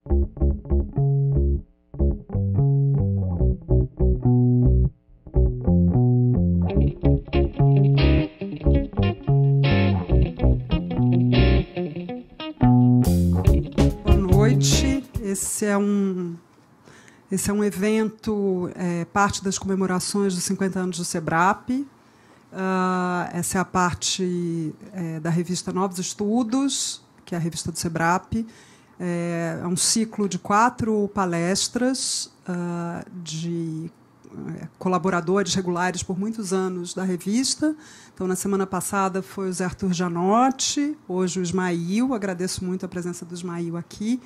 Boa noite. Esse é um evento, parte das comemorações dos 50 anos do SEBRAP. Essa é a parte da revista Novos Estudos, que é a revista do SEBRAP. É um ciclo de 4 palestras de colaboradores regulares por muitos anos da revista. Então, na semana passada foi o Zé Arthur Janotti, hoje o Ismail. Agradeço muito a presença do Ismail aqui.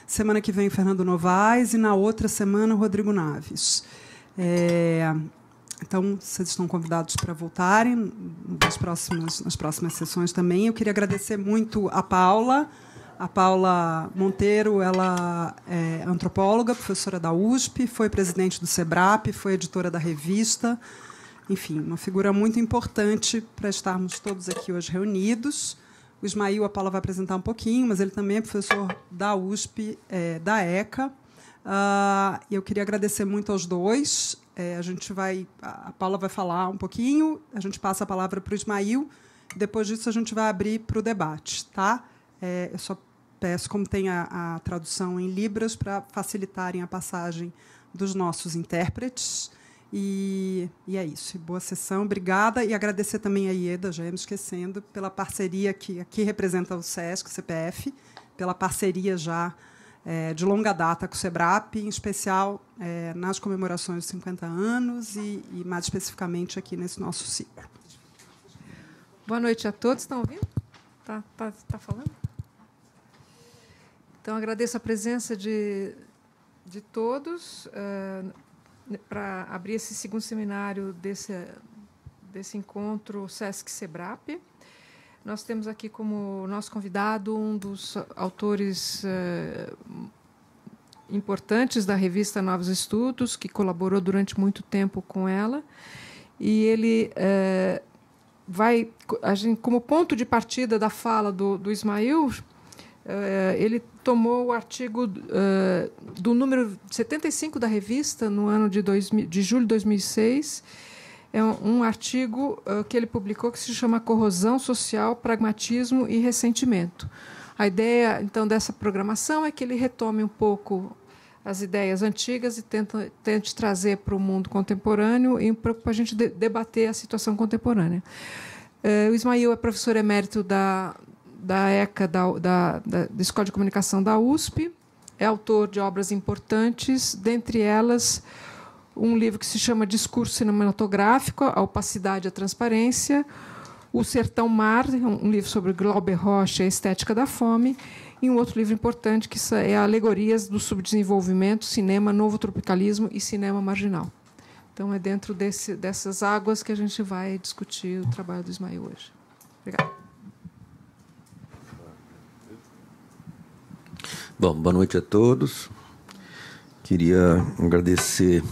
Semana que vem, Fernando Novaes, e na outra semana, o Rodrigo Naves. Então, vocês estão convidados para voltarem nas próximas sessões também. Eu queria agradecer muito a Paula. A Paula Monteiro, ela é antropóloga, professora da USP, foi presidente do SEBRAP, foi editora da revista. Enfim, uma figura muito importante para estarmos todos aqui hoje reunidos. O Ismail, a Paula vai apresentar um pouquinho, mas ele também é professor da USP, da ECA. E eu queria agradecer muito aos dois. A Paula vai falar um pouquinho, a gente passa a palavra para o Ismail, depois disso a gente vai abrir para o debate. Tá? Eu só peço, como tem a tradução em Libras, para facilitarem a passagem dos nossos intérpretes. E é isso. Boa sessão, obrigada. E agradecer também a IEDA, já ia me esquecendo, pela parceria que aqui representa o SESC, o CPF, pela parceria já de longa data com o SEBRAP, em especial nas comemorações dos 50 anos e mais especificamente aqui nesse nosso ciclo. Boa noite a todos. Estão ouvindo? Tá falando? Então, agradeço a presença de todos para abrir esse segundo seminário desse encontro SESC-SEBRAP. Nós temos aqui como nosso convidado um dos autores importantes da revista Novos Estudos, que colaborou durante muito tempo com ela. E ele vai, como ponto de partida da fala do Ismail, ele tomou o artigo do número 75 da revista, no ano de julho de 2006. É um artigo que ele publicou que se chama Corrosão Social, Pragmatismo e Ressentimento. A ideia, então, dessa programação é que ele retome um pouco as ideias antigas e tente trazer para o mundo contemporâneo e para a gente debater a situação contemporânea. O Ismail é professor emérito da ECA, da Escola de Comunicação da USP, é autor de obras importantes, dentre elas um livro que se chama Discurso Cinematográfico, A Opacidade e a Transparência, O Sertão Mar, um livro sobre Glauber Rocha e a Estética da Fome, e um outro livro importante que é Alegorias do Subdesenvolvimento, Cinema, Novo Tropicalismo e Cinema Marginal. Então, é dentro dessas águas que a gente vai discutir o trabalho do Ismail hoje. Obrigada. Bom, boa noite a todos. Queria agradecer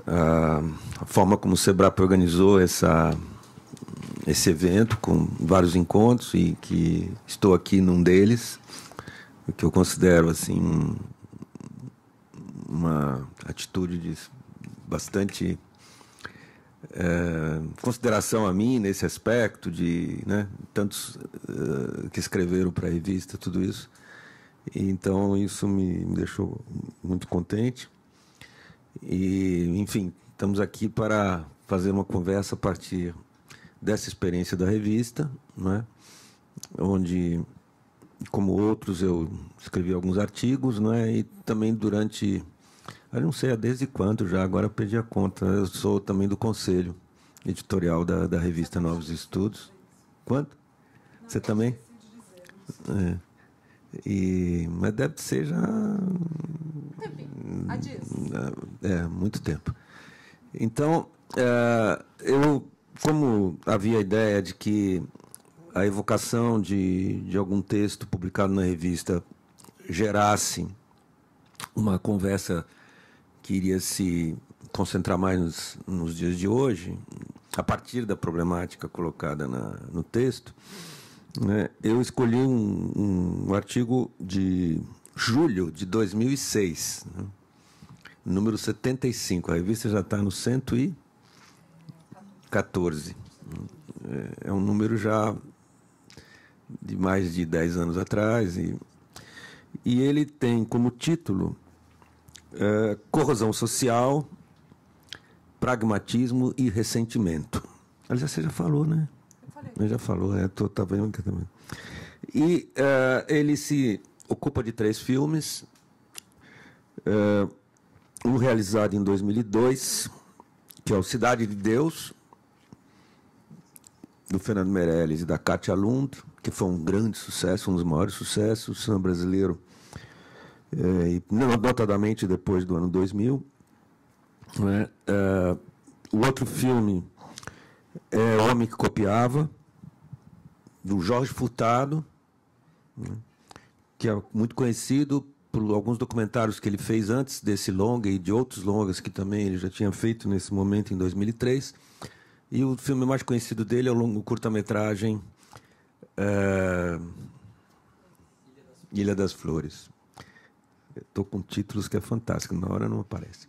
a forma como o SEBRAP organizou esse evento, com vários encontros, e que estou aqui num deles, o que eu considero assim uma atitude de bastante consideração a mim nesse aspecto, de tantos que escreveram para a revista, tudo isso. Então, isso me deixou muito contente. E, enfim, estamos aqui para fazer uma conversa a partir dessa experiência da revista, onde, como outros, eu escrevi alguns artigos, e também durante, eu não sei desde quando já, agora perdi a conta, eu sou também do conselho editorial da revista Novos Estudos. Quanto? Você também? Mas deve ser já... muito tempo. Então, como havia a ideia de que a evocação de algum texto publicado na revista gerasse uma conversa que iria se concentrar mais nos dias de hoje, a partir da problemática colocada no texto, eu escolhi um artigo de julho de 2006, né? Número 75. A revista já está no 114. É um número já de mais de 10 anos atrás. E ele tem como título Corrosão Social, Pragmatismo e Ressentimento. Aliás, você já falou, né? Eu falei. Eu já falou, tá vendo aqui também. E ele se ocupa de 3 filmes. Um realizado em 2002, que é o Cidade de Deus, do Fernando Meirelles e da Kátia Lund, que foi um grande sucesso, um dos maiores sucessos do cinema brasileiro, notadamente depois do ano 2000. Né? O outro filme é O Homem que Copiava, do Jorge Furtado, né? Que é muito conhecido por alguns documentários que ele fez antes desse longa e de outros longas que também ele já tinha feito nesse momento, em 2003. E o filme mais conhecido dele é o curta-metragem Ilha das Flores. Estou com títulos que é fantástico, na hora não aparece.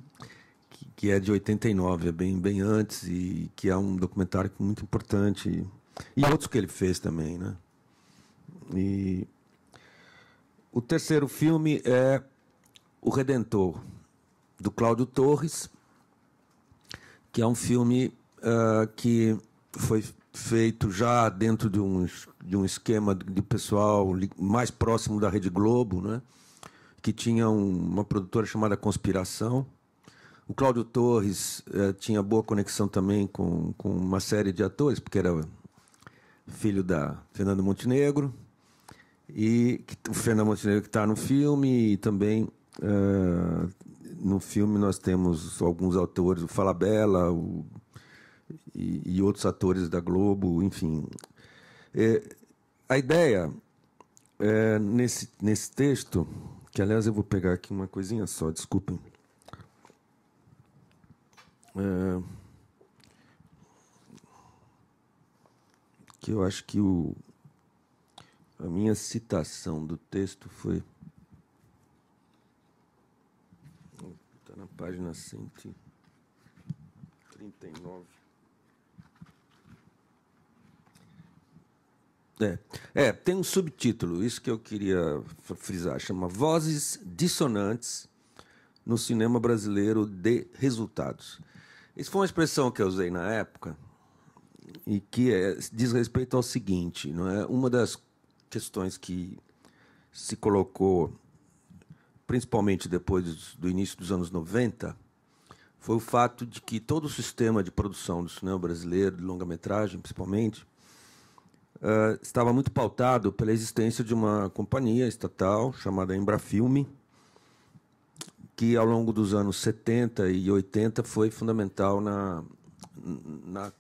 Que é de 89, é bem antes, e que é um documentário muito importante. E outros que ele fez também, né? E o terceiro filme é O Redentor, do Cláudio Torres, que é um filme que foi feito já dentro de um esquema de pessoal mais próximo da Rede Globo, né? Que tinha uma produtora chamada Conspiração. O Cláudio Torres tinha boa conexão também com uma série de atores, porque era filho da Fernanda Montenegro. E o Fernando Montenegro que está no filme, e também no filme nós temos alguns autores, o Falabella e outros atores da Globo, enfim. A ideia nesse texto, que aliás eu vou pegar aqui uma coisinha só, desculpem. Que eu acho que a minha citação do texto foi... Está na página 139. Tem um subtítulo, isso que eu queria frisar, chama Vozes Dissonantes no Cinema Brasileiro de Resultados. Isso foi uma expressão que eu usei na época e que diz respeito ao seguinte, não é? Uma das questões que se colocou, principalmente depois do início dos anos 90, foi o fato de que todo o sistema de produção do cinema brasileiro, de longa-metragem, principalmente, estava muito pautado pela existência de uma companhia estatal chamada Embrafilme, que, ao longo dos anos 70 e 80, foi fundamental na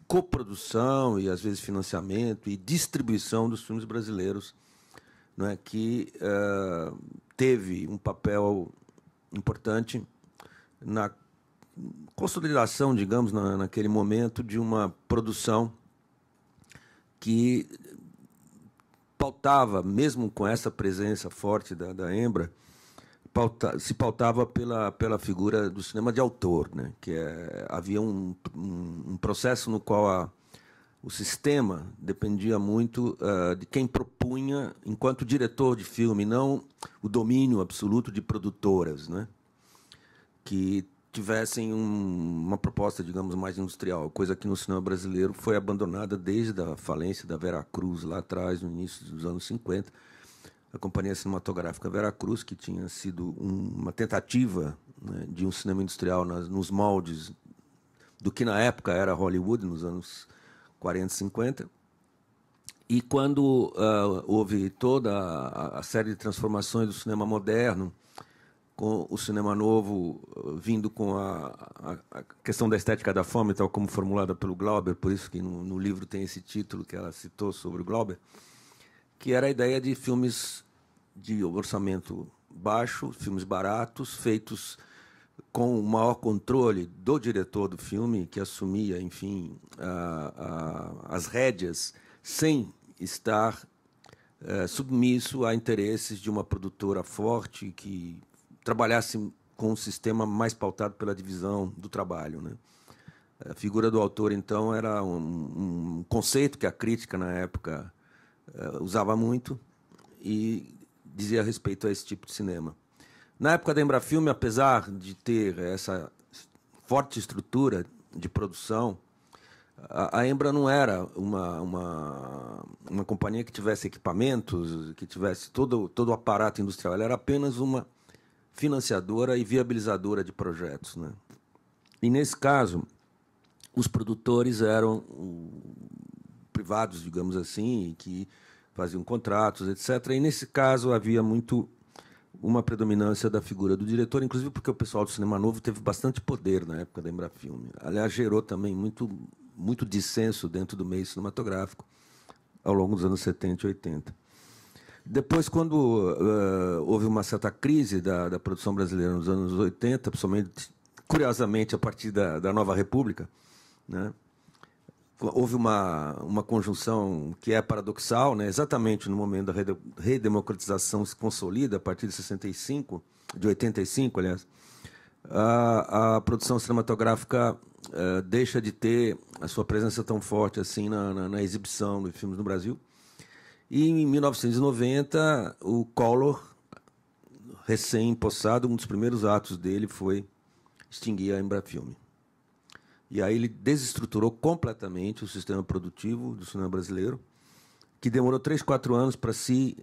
coprodução e, às vezes, financiamento e distribuição dos filmes brasileiros, não é, que teve um papel importante na consolidação, digamos, naquele momento, de uma produção que pautava, mesmo com essa presença forte da Embra, se pautava pela figura do cinema de autor, né? Que havia um processo no qual o sistema dependia muito de quem propunha, enquanto diretor de filme, não o domínio absoluto de produtoras, né? Que tivessem uma proposta, digamos, mais industrial, coisa que no cinema brasileiro foi abandonada desde a falência da Veracruz, lá atrás, no início dos anos 50. A Companhia Cinematográfica Veracruz, que tinha sido uma tentativa, né, de um cinema industrial nos moldes do que na época era Hollywood, nos anos 40 e 50. E quando houve toda a série de transformações do cinema moderno, com o cinema novo vindo com a questão da estética da fome, tal como formulada pelo Glauber, por isso que no livro tem esse título que ela citou sobre o Glauber, que era a ideia de filmes de orçamento baixo, filmes baratos, feitos com o maior controle do diretor do filme, que assumia, enfim, as rédeas, sem estar submisso a interesses de uma produtora forte que trabalhasse com um sistema mais pautado pela divisão do trabalho, né? A figura do autor, então, era um conceito que a crítica, na época, usava muito e dizia respeito a esse tipo de cinema. Na época da Embrafilme, apesar de ter essa forte estrutura de produção, a Embra não era uma companhia que tivesse equipamentos, que tivesse todo o aparato industrial. Ela era apenas uma financiadora e viabilizadora de projetos, né? E, nesse caso, os produtores eram privados, digamos assim, que faziam contratos, etc. E, nesse caso, havia muito uma predominância da figura do diretor, inclusive porque o pessoal do cinema novo teve bastante poder na época da Embrafilme. Aliás, gerou também muito dissenso dentro do meio cinematográfico ao longo dos anos 70 e 80. Depois, quando houve uma certa crise da produção brasileira nos anos 80, principalmente, curiosamente, a partir da Nova República, né, houve uma conjunção que é paradoxal, né, exatamente no momento da redemocratização se consolida, a partir de 65, de 85, aliás, a produção cinematográfica deixa de ter a sua presença tão forte assim na exibição de filmes no Brasil. E, em 1990, o Collor, recém-empossado, um dos primeiros atos dele foi extinguir a Embrafilme. E aí ele desestruturou completamente o sistema produtivo do cinema brasileiro, que demorou 3, 4 anos para se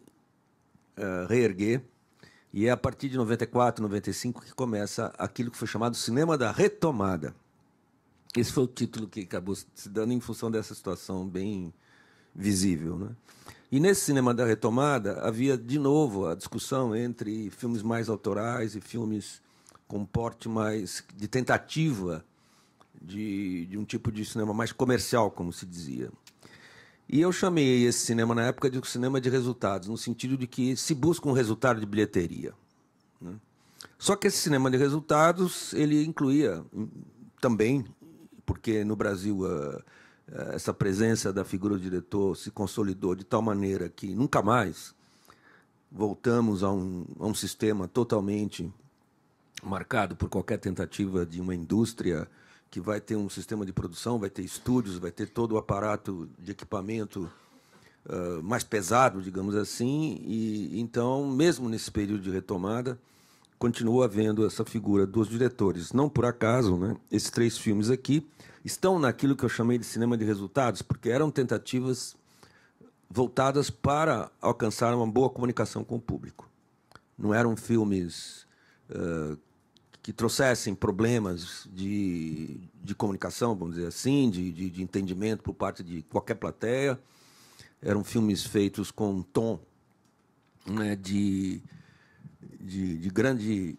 reerguer. E é a partir de 94, 95 que começa aquilo que foi chamado Cinema da Retomada. Esse foi o título que acabou se dando em função dessa situação bem visível, né? E nesse Cinema da Retomada havia, de novo, a discussão entre filmes mais autorais e filmes com porte mais de tentativa de um tipo de cinema mais comercial, como se dizia. E eu chamei esse cinema, na época, de cinema de resultados, no sentido de que se busca um resultado de bilheteria, né? Só que esse cinema de resultados ele incluía também, porque no Brasil essa presença da figura do diretor se consolidou de tal maneira que nunca mais voltamos a um sistema totalmente marcado por qualquer tentativa de uma indústria que vai ter um sistema de produção, vai ter estúdios, vai ter todo o aparato de equipamento mais pesado, digamos assim. E então, mesmo nesse período de retomada, continua havendo essa figura dos diretores. Não por acaso, né, esses 3 filmes aqui estão naquilo que eu chamei de cinema de resultados, porque eram tentativas voltadas para alcançar uma boa comunicação com o público. Não eram filmes que trouxessem problemas de comunicação, vamos dizer assim, de entendimento por parte de qualquer plateia. Eram filmes feitos com um tom, né, de grande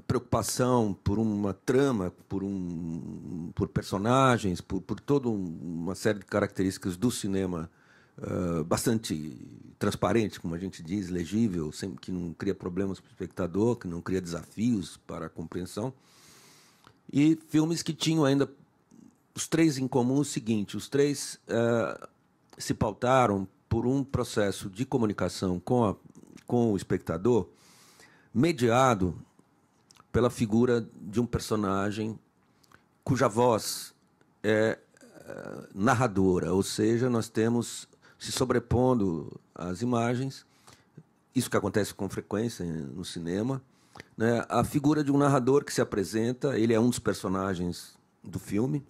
preocupação por uma trama, por personagens, por toda uma série de características do cinema bastante transparente, como a gente diz, legível, sempre que não cria problemas para o espectador, que não cria desafios para a compreensão. E filmes que tinham ainda os 3 em comum o seguinte: os 3 se pautaram por um processo de comunicação com o espectador mediado pela figura de um personagem cuja voz é narradora, ou seja, nós temos se sobrepondo às imagens, isso que acontece com frequência no cinema, né, a figura de um narrador que se apresenta. Ele é um dos personagens do filme,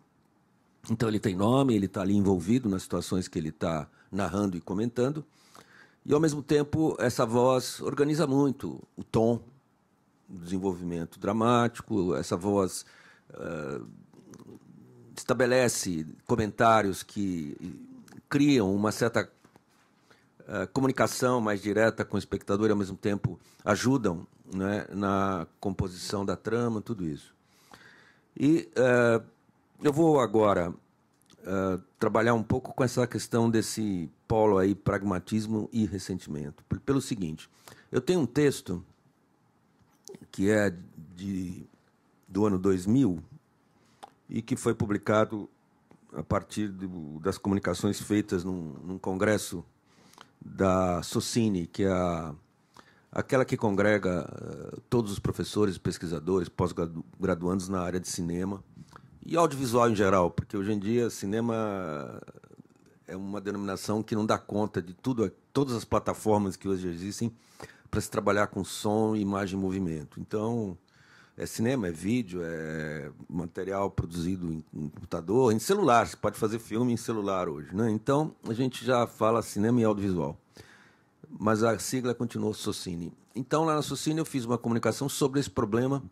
então ele tem nome, ele está ali envolvido nas situações que ele está narrando e comentando, e, ao mesmo tempo, essa voz organiza muito o tom do desenvolvimento dramático. Essa voz estabelece comentários que criam uma certa comunicação mais direta com o espectador e, ao mesmo tempo, ajudam, né, na composição da trama, tudo isso. E eu vou agora trabalhar um pouco com essa questão desse polo aí, pragmatismo e ressentimento. Pelo seguinte, eu tenho um texto que é do ano 2000 e que foi publicado a partir das comunicações feitas num congresso da Socini, que é aquela que congrega todos os professores, pesquisadores, pós-graduandos na área de cinema e audiovisual em geral, porque hoje em dia cinema é uma denominação que não dá conta de todas as plataformas que hoje existem para se trabalhar com som, imagem e movimento. Então, é cinema, é vídeo, é material produzido em computador, em celular. Você pode fazer filme em celular hoje, né? Então, a gente já fala cinema e audiovisual. Mas a sigla continuou Socini. Então, lá na Socini, eu fiz uma comunicação sobre esse problema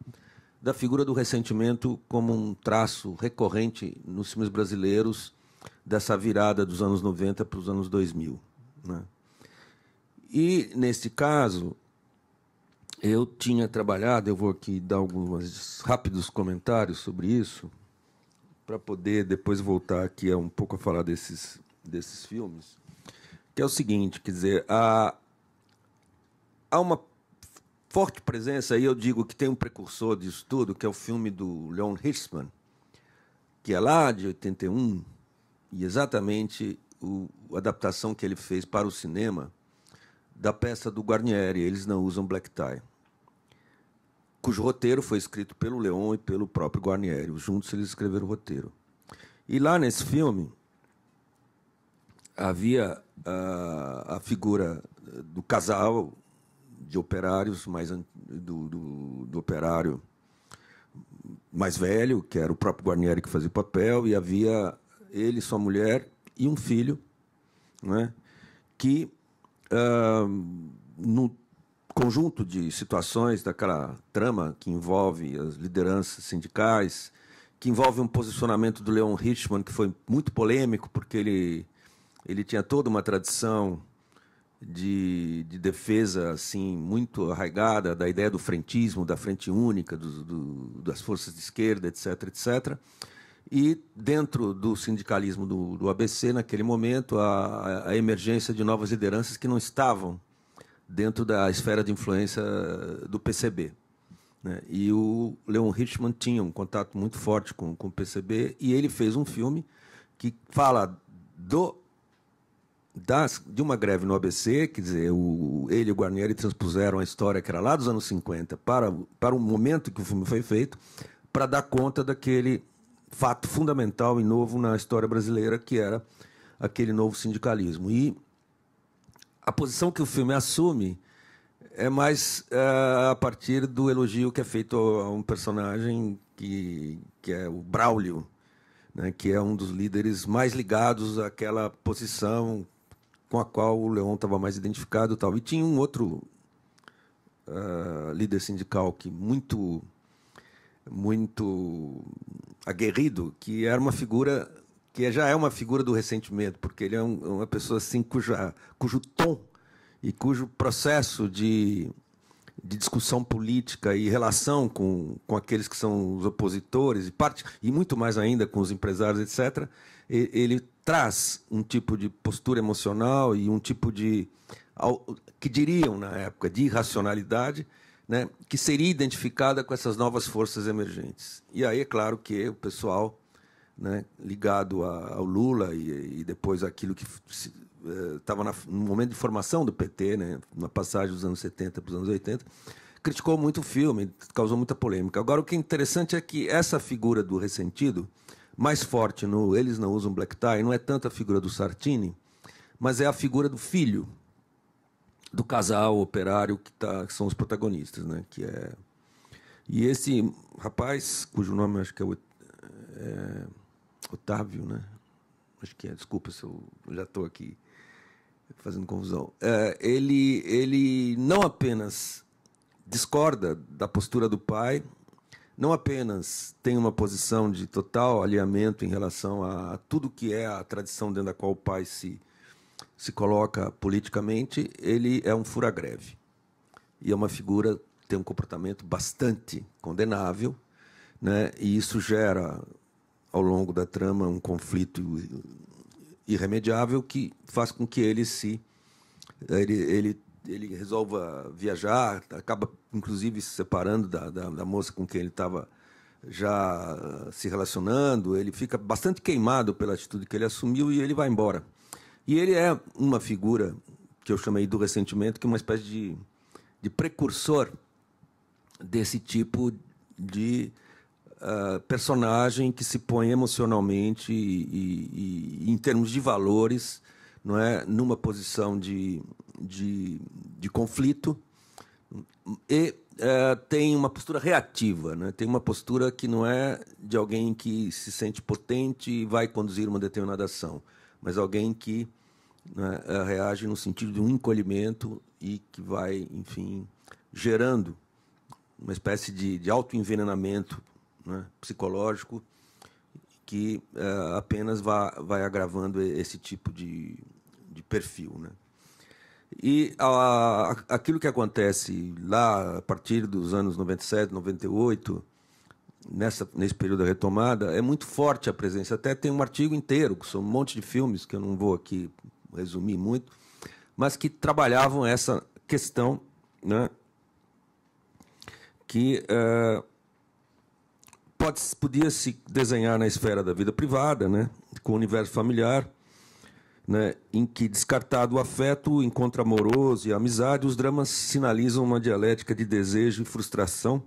da figura do ressentimento como um traço recorrente nos filmes brasileiros dessa virada dos anos 90 para os anos 2000. Né? E, neste caso, eu tinha trabalhado, eu vou aqui dar alguns rápidos comentários sobre isso, para poder depois voltar aqui um pouco a falar desses filmes, que é o seguinte, quer dizer, há uma forte presença, aí eu digo que tem um precursor disso tudo, que é o filme do Leon Hirschman, que é lá de 81, e exatamente a adaptação que ele fez para o cinema da peça do Guarnieri, Eles Não Usam Black Tie, cujo roteiro foi escrito pelo Leon e pelo próprio Guarnieri. Juntos eles escreveram o roteiro. E lá nesse filme havia a figura do casal de operários, do operário mais velho, que era o próprio Guarnieri que fazia o papel, e havia ele, sua mulher e um filho, né, que, no conjunto de situações daquela trama que envolve as lideranças sindicais, que envolve um posicionamento do Leon Hirschman, que foi muito polêmico, porque ele tinha toda uma tradição de defesa assim, muito arraigada da ideia do frentismo, da frente única, das forças de esquerda, etc., etc., e dentro do sindicalismo do ABC, naquele momento, a emergência de novas lideranças que não estavam dentro da esfera de influência do PCB. Né? E o Leon Hirschman tinha um contato muito forte com o PCB, e ele fez um filme que fala de uma greve no ABC, quer dizer, ele e o Guarnieri transpuseram a história que era lá dos anos 50 para o momento que o filme foi feito, para dar conta daquele fato fundamental e novo na história brasileira, que era aquele novo sindicalismo. E a posição que o filme assume é mais a partir do elogio que é feito a um personagem que é o Braulio, né, que é um dos líderes mais ligados àquela posição com a qual o Leon estava mais identificado. Tal. E tinha um outro líder sindical que muito aguerrido, que era uma figura que já é uma figura do ressentimento, porque ele é uma pessoa assim cujo tom e cujo processo de discussão política e relação com aqueles que são os opositores e muito mais ainda com os empresários, etc., ele traz um tipo de postura emocional e um tipo de, que diriam na época, de irracionalidade, né, que seria identificada com essas novas forças emergentes. E aí é claro que o pessoal, né, ligado ao Lula e depois aquilo que estava no momento de formação do PT, né, na passagem dos anos 70 para os anos 80, criticou muito o filme, causou muita polêmica. Agora, o que é interessante é que essa figura do ressentido, mais forte no Eles Não Usam Black Tie, não é tanto a figura do Sartini, mas é a figura do filho do casal operário que são os protagonistas, né, que é... E esse rapaz, cujo nome acho que é Otávio, né? Acho que é, desculpa se eu já estou aqui fazendo confusão. Ele não apenas discorda da postura do pai, não apenas tem uma posição de total alinhamento em relação a tudo que é a tradição dentro da qual o pai se coloca politicamente, ele é um fura-greve. E é uma figura que tem um comportamento bastante condenável, né? E isso gera, ao longo da trama, um conflito irremediável que faz com que ele resolva viajar, acaba inclusive se separando da moça com quem ele estava já se relacionando, ele fica bastante queimado pela atitude que ele assumiu e ele vai embora. E ele é uma figura que eu chamei do ressentimento, que é uma espécie de precursor desse tipo de personagem que se põe emocionalmente e em termos de valores, não é, numa posição de conflito e tem uma postura reativa, né? Tem uma postura que não é de alguém que se sente potente e vai conduzir uma determinada ação, mas alguém que, né, reage no sentido de um encolhimento e que vai, enfim, gerando uma espécie de autoenvenenamento, né, psicológico que apenas vai agravando esse tipo de perfil, né? E aquilo que acontece lá a partir dos anos 97, 98, nesse período da retomada, é muito forte a presença. Até tem um artigo inteiro, que são um monte de filmes, que eu não vou aqui resumir muito, mas que trabalhavam essa questão, né, que podia se desenhar na esfera da vida privada, né, com o universo familiar, né, em que, descartado o afeto, o encontro amoroso e a amizade, os dramas sinalizam uma dialética de desejo e frustração,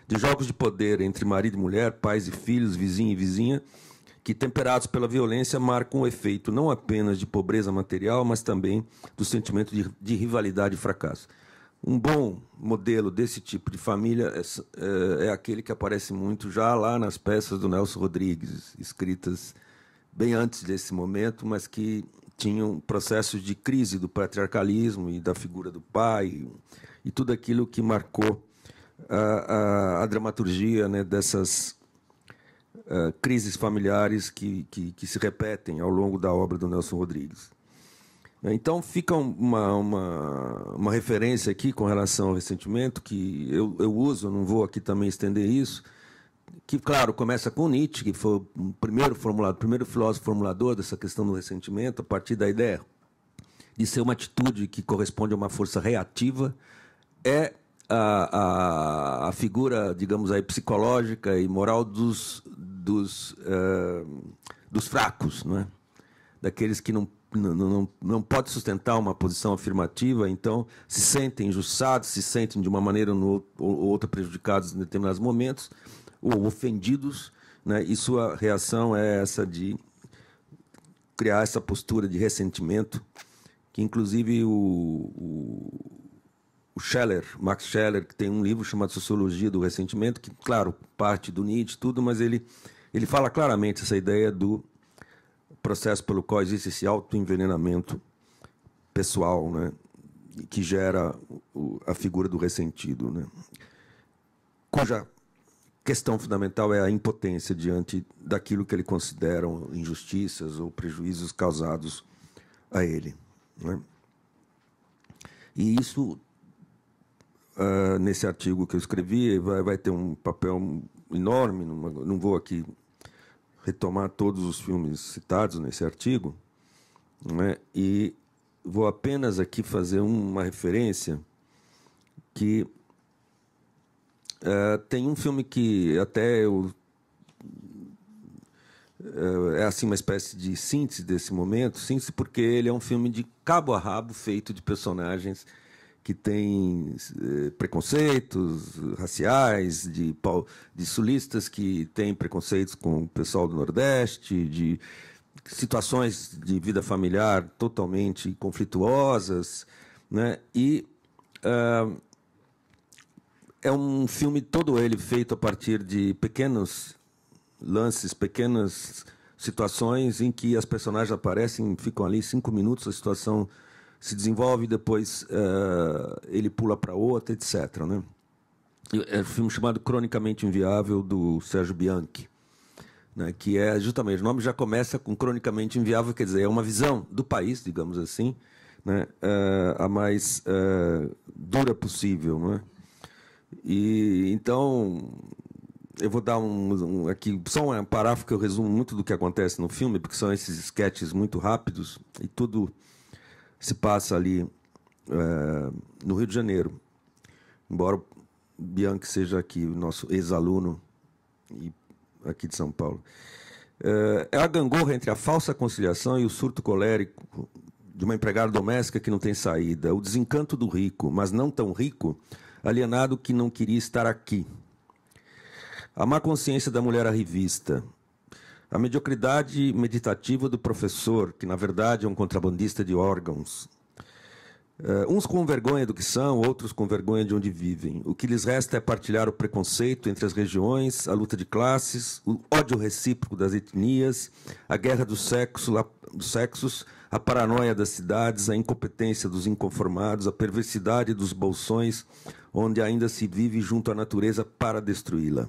de jogos de poder entre marido e mulher, pais e filhos, vizinho e vizinha, que, temperados pela violência, marcam o efeito não apenas de pobreza material, mas também do sentimento de rivalidade e fracasso. Um bom modelo desse tipo de família é aquele que aparece muito já lá nas peças do Nelson Rodrigues, escritas bem antes desse momento, mas que tinham processos de crise do patriarcalismo e da figura do pai e tudo aquilo que marcou a dramaturgia, né, dessas crises familiares que se repetem ao longo da obra do Nelson Rodrigues. Então fica uma referência aqui com relação ao ressentimento, que eu uso, não vou aqui também estender isso, que, claro, começa com Nietzsche, que foi o primeiro filósofo formulador dessa questão do ressentimento, a partir da ideia de ser uma atitude que corresponde a uma força reativa, é a figura, digamos aí, psicológica e moral dos fracos, não é? Daqueles que não podem sustentar uma posição afirmativa, então se sentem injustiçados, se sentem de uma maneira ou outra prejudicados em determinados momentos, ou ofendidos, né? E sua reação é essa de criar essa postura de ressentimento, que inclusive o Scheller, Max Scheller, que tem um livro chamado Sociologia do Ressentimento, que, claro, parte do Nietzsche, tudo, mas ele fala claramente essa ideia do processo pelo qual existe esse autoenvenenamento pessoal, né, que gera a figura do ressentido, né, cuja questão fundamental é a impotência diante daquilo que ele considera injustiças ou prejuízos causados a ele, né? E isso, nesse artigo que eu escrevi, vai ter um papel enorme. Não vou aqui retomar todos os filmes citados nesse artigo, né? E vou apenas aqui fazer uma referência que tem um filme que até é assim uma espécie de síntese desse momento, síntese porque ele é um filme de cabo a rabo, feito de personagens que têm preconceitos raciais, de sulistas que têm preconceitos com o pessoal do Nordeste, de situações de vida familiar totalmente conflituosas, né? E é um filme todo ele feito a partir de pequenos lances, pequenas situações em que as personagens aparecem, ficam ali 5 minutos, a situação se desenvolve, depois ele pula para outra, etc., né? É um filme chamado Cronicamente Inviável, do Sérgio Bianchi, né? Que é justamente, o nome já começa com Cronicamente Inviável, quer dizer, é uma visão do país, digamos assim, né? A mais dura possível, não é? E então eu vou dar aqui só um parágrafo que eu resumo muito do que acontece no filme, porque são esses sketches muito rápidos e tudo se passa ali no Rio de Janeiro. Embora o Bianchi seja aqui o nosso ex-aluno aqui de São Paulo. É a gangorra entre a falsa conciliação e o surto colérico de uma empregada doméstica que não tem saída, o desencanto do rico, mas não tão rico, alienado que não queria estar aqui. A má consciência da mulher à revista, a mediocridade meditativa do professor, que na verdade é um contrabandista de órgãos. Uns com vergonha do que são, outros com vergonha de onde vivem. O que lhes resta é partilhar o preconceito entre as regiões, a luta de classes, o ódio recíproco das etnias, a guerra dos sexos, a paranoia das cidades, a incompetência dos inconformados, a perversidade dos bolsões, onde ainda se vive junto à natureza para destruí-la.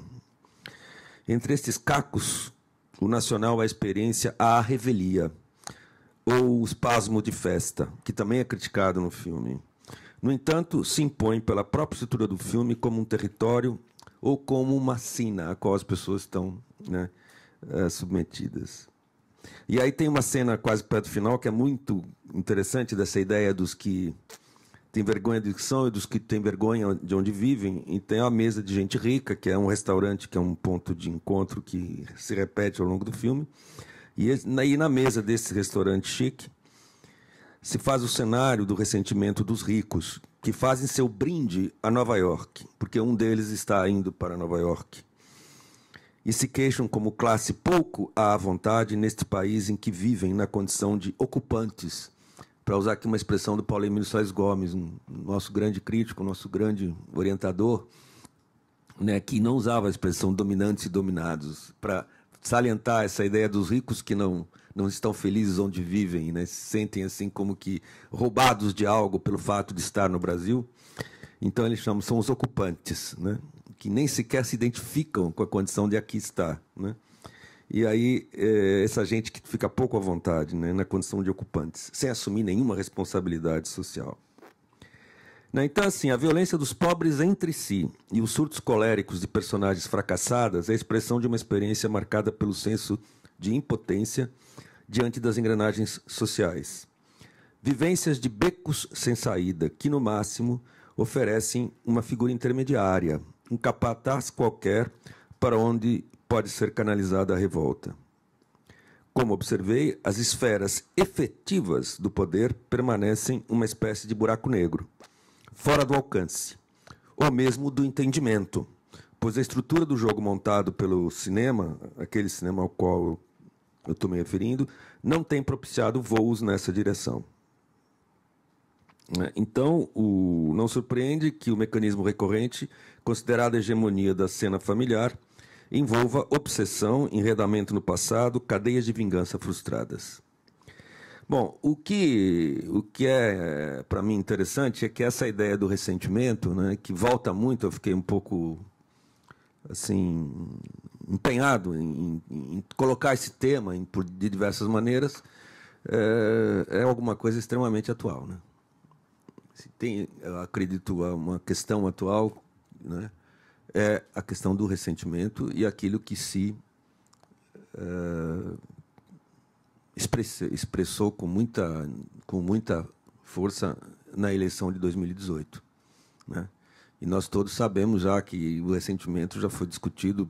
Entre estes cacos, o nacional é a experiência à revelia, ou o espasmo de festa, que também é criticado no filme. No entanto, se impõe pela própria estrutura do filme como um território ou como uma sina a qual as pessoas estão, né, submetidas. E aí tem uma cena quase perto do final que é muito interessante, dessa ideia dos que têm vergonha de que são e dos que têm vergonha de onde vivem. E tem a mesa de gente rica, que é um restaurante, que é um ponto de encontro que se repete ao longo do filme. E aí, na mesa desse restaurante chique, se faz o cenário do ressentimento dos ricos, que fazem seu brinde a Nova York, porque um deles está indo para Nova York. E se queixam como classe pouco à vontade neste país em que vivem na condição de ocupantes, para usar aqui uma expressão do Paulo Emílio Soares Gomes, nosso grande crítico, nosso grande orientador, né, que não usava a expressão dominantes e dominados, para salientar essa ideia dos ricos que não estão felizes onde vivem, né? Se sentem assim como que roubados de algo pelo fato de estar no Brasil. Então eles são os ocupantes, né? Que nem sequer se identificam com a condição de aqui estar, né? E aí essa gente que fica pouco à vontade, né, na condição de ocupantes, sem assumir nenhuma responsabilidade social. Então, assim, a violência dos pobres entre si e os surtos coléricos de personagens fracassadas é a expressão de uma experiência marcada pelo senso de impotência diante das engrenagens sociais. Vivências de becos sem saída, que, no máximo, oferecem uma figura intermediária, um capataz qualquer para onde pode ser canalizada a revolta. Como observei, as esferas efetivas do poder permanecem uma espécie de buraco negro, fora do alcance, ou mesmo do entendimento, pois a estrutura do jogo montado pelo cinema, aquele cinema ao qual eu estou me referindo, não tem propiciado voos nessa direção. Então, não surpreende que o mecanismo recorrente, considerado a hegemonia da cena familiar, envolva obsessão, enredamento no passado, cadeias de vingança frustradas. Bom, o que é para mim interessante é que essa ideia do ressentimento, né, que volta muito, eu fiquei um pouco assim empenhado em colocar esse tema de diversas maneiras, é alguma coisa extremamente atual, né? Se tem, eu acredito, uma questão atual, né, é a questão do ressentimento e aquilo que se expressou com muita força na eleição de 2018. Né? E nós todos sabemos já que o ressentimento já foi discutido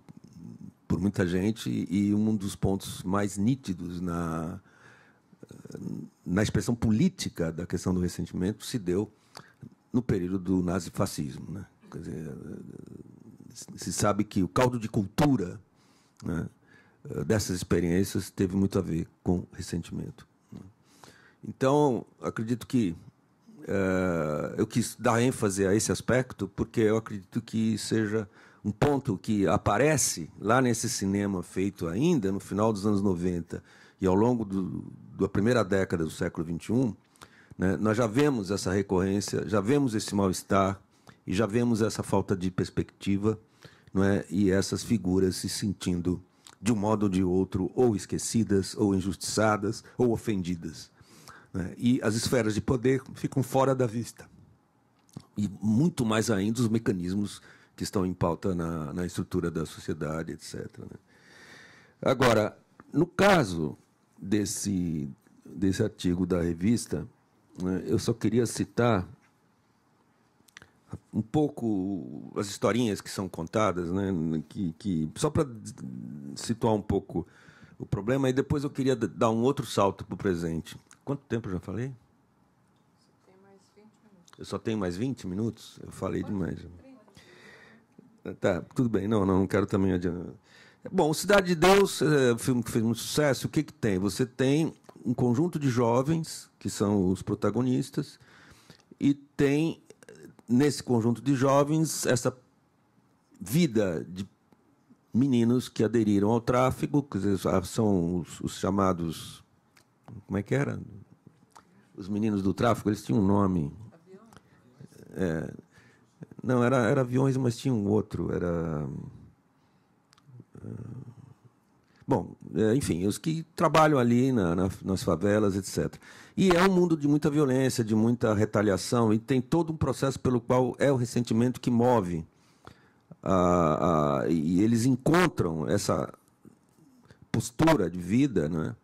por muita gente e um dos pontos mais nítidos na expressão política da questão do ressentimento se deu no período do nazifascismo. Né? Quer dizer, se sabe que o caldo de cultura, né, dessas experiências teve muito a ver com ressentimento. Então, acredito que eu quis dar ênfase a esse aspecto porque eu acredito que seja um ponto que aparece lá nesse cinema feito ainda no final dos anos 90 e ao longo da primeira década do século XXI, né, nós já vemos essa recorrência, já vemos esse mal-estar e já vemos essa falta de perspectiva, não é? E essas figuras se sentindo de um modo ou de outro, ou esquecidas, ou injustiçadas, ou ofendidas. Né? E as esferas de poder ficam fora da vista. E muito mais ainda os mecanismos que estão em pauta na estrutura da sociedade, etc. Né? Agora, no caso desse artigo da revista, né, eu só queria citar um pouco as historinhas que são contadas, né? Só para situar um pouco o problema, e depois eu queria dar um outro salto para o presente. Quanto tempo eu já falei? Você tem mais 20 minutos. Eu só tenho mais 20 minutos? Eu falei demais. Tá, tudo bem. Não quero também adiantar. Bom, Cidade de Deus é um filme que fez muito sucesso. O que tem? Você tem um conjunto de jovens, que são os protagonistas, e tem, nesse conjunto de jovens, essa vida de meninos que aderiram ao tráfico, quer dizer, são os chamados... Como é que era? Os meninos do tráfico, eles tinham um nome. Não, era aviões, mas tinha um outro. Era... Bom, enfim, os que trabalham ali nas favelas, etc. E é um mundo de muita violência, de muita retaliação, e tem todo um processo pelo qual é o ressentimento que move. E eles encontram essa postura de vida, né,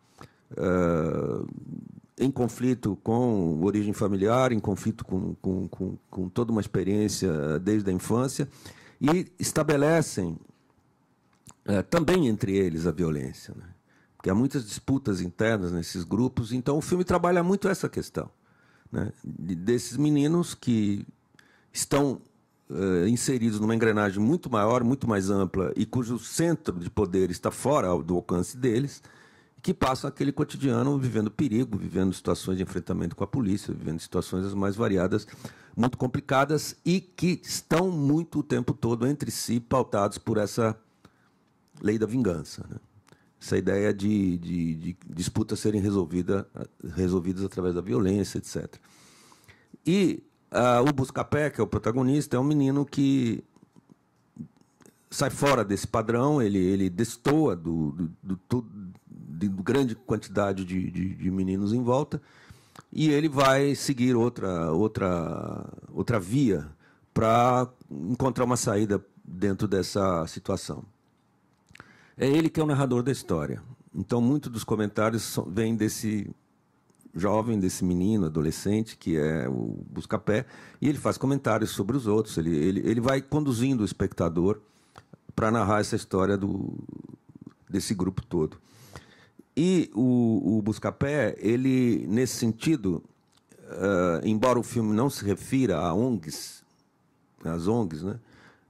em conflito com origem familiar, em conflito com toda uma experiência desde a infância, e estabelecem também entre eles a violência, né? Porque há muitas disputas internas nesses grupos, então o filme trabalha muito essa questão, né? Desses meninos que estão inseridos numa engrenagem muito maior, muito mais ampla, e cujo centro de poder está fora do alcance deles, que passam aquele cotidiano vivendo perigo, vivendo situações de enfrentamento com a polícia, vivendo situações as mais variadas, muito complicadas, e que estão muito o tempo todo entre si pautados por essa lei da vingança, né? Essa ideia de disputas serem resolvidas através da violência, etc. E o Buscapé, que é o protagonista, é um menino que sai fora desse padrão, ele destoa do grande quantidade de meninos em volta, e ele vai seguir outra via para encontrar uma saída dentro dessa situação. É ele que é o narrador da história. Então, muitos dos comentários vêm desse jovem, desse menino, adolescente, que é o Buscapé, e ele faz comentários sobre os outros. Ele vai conduzindo o espectador para narrar essa história desse grupo todo. E o Buscapé, ele, nesse sentido, embora o filme não se refira a ONGs, às ONGs, né,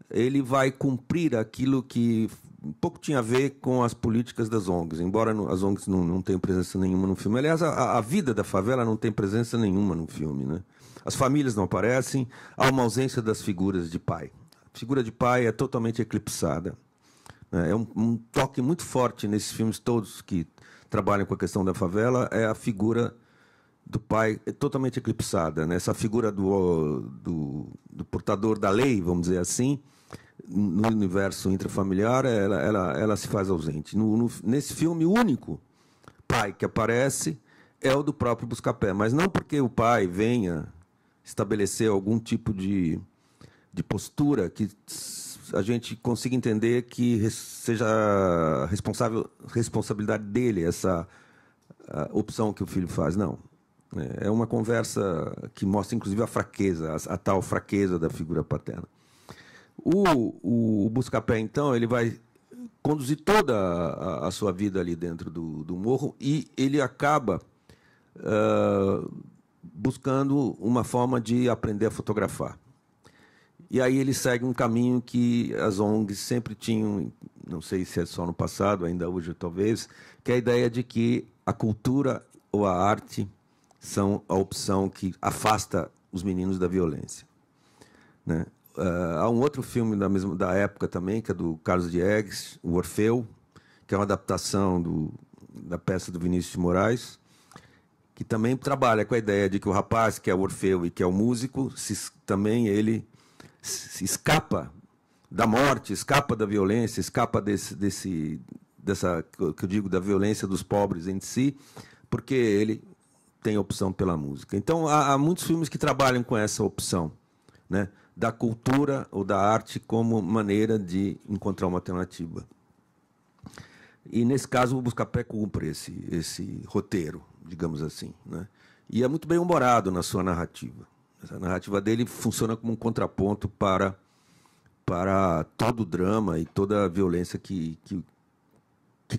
ele vai cumprir aquilo que um pouco tinha a ver com as políticas das ONGs, embora as ONGs não tenham presença nenhuma no filme. Aliás, a vida da favela não tem presença nenhuma no filme, né? As famílias não aparecem, há uma ausência das figuras de pai. A figura de pai é totalmente eclipsada. É um toque muito forte nesses filmes todos que trabalham com a questão da favela, é a figura do pai totalmente eclipsada, né? Essa figura do portador da lei, vamos dizer assim, no universo intrafamiliar, ela se faz ausente. Nesse filme, o único pai que aparece é o do próprio Buscapé, mas não porque o pai venha estabelecer algum tipo de postura que a gente consiga entender que seja responsabilidade dele essa opção que o filho faz. Não. É uma conversa que mostra, inclusive, a fraqueza, a tal fraqueza da figura paterna. O Buscapé, então, ele vai conduzir toda a sua vida ali dentro do morro, e ele acaba buscando uma forma de aprender a fotografar. E aí ele segue um caminho que as ONGs sempre tinham, não sei se é só no passado, ainda hoje talvez, que é a ideia de que a cultura ou a arte são a opção que afasta os meninos da violência, né? Há um outro filme da época também, que é do Carlos Diegues, o Orfeu, que é uma adaptação da peça do Vinícius de Moraes, que também trabalha com a ideia de que o rapaz, que é o Orfeu e que é o músico, também ele se escapa da morte, escapa da violência, escapa dessa, que eu digo, da violência dos pobres em si, porque ele tem opção pela música. Então, há muitos filmes que trabalham com essa opção, né, da cultura ou da arte como maneira de encontrar uma alternativa. E, nesse caso, o Buscapé cumpre esse roteiro, digamos assim, né? E é muito bem humorado na sua narrativa. Essa narrativa dele funciona como um contraponto para todo o drama e toda a violência que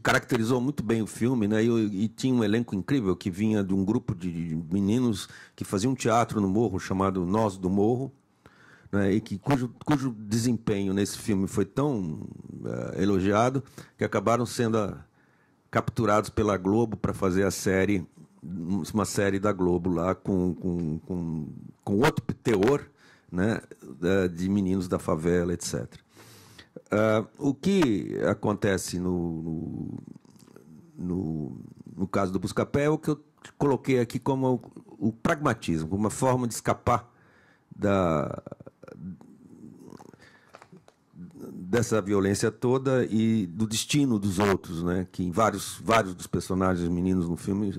caracterizou muito bem o filme, né? E tinha um elenco incrível que vinha de um grupo de meninos que faziam um teatro no Morro chamado Nós do Morro, né? E cujo desempenho nesse filme foi tão elogiado que acabaram sendo capturados pela Globo para fazer uma série da Globo lá com outro teor, né? De meninos da favela, etc. O que acontece no caso do Buscapé é o que eu coloquei aqui como o pragmatismo, uma forma de escapar dessa violência toda e do destino dos outros, né? Que vários dos personagens meninos no filme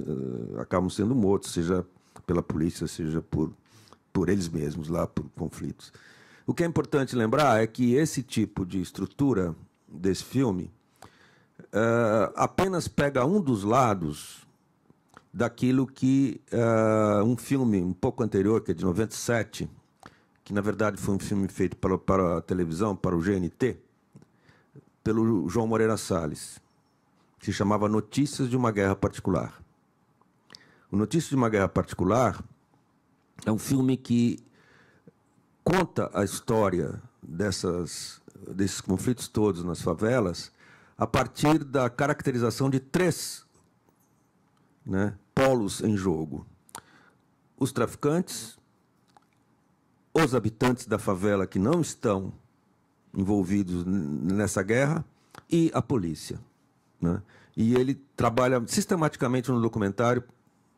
acabam sendo mortos, seja pela polícia, seja por eles mesmos, lá por conflitos. O que é importante lembrar é que esse tipo de estrutura desse filme apenas pega um dos lados daquilo que um filme um pouco anterior, que é de 97, que na verdade foi um filme feito para a televisão, para o GNT, pelo João Moreira Salles, que se chamava Notícias de uma Guerra Particular. O Notícias de uma Guerra Particular é um filme que conta a história desses conflitos todos nas favelas a partir da caracterização de 3, né, polos em jogo: os traficantes, os habitantes da favela que não estão envolvidos nessa guerra e a polícia, né? E ele trabalha sistematicamente no documentário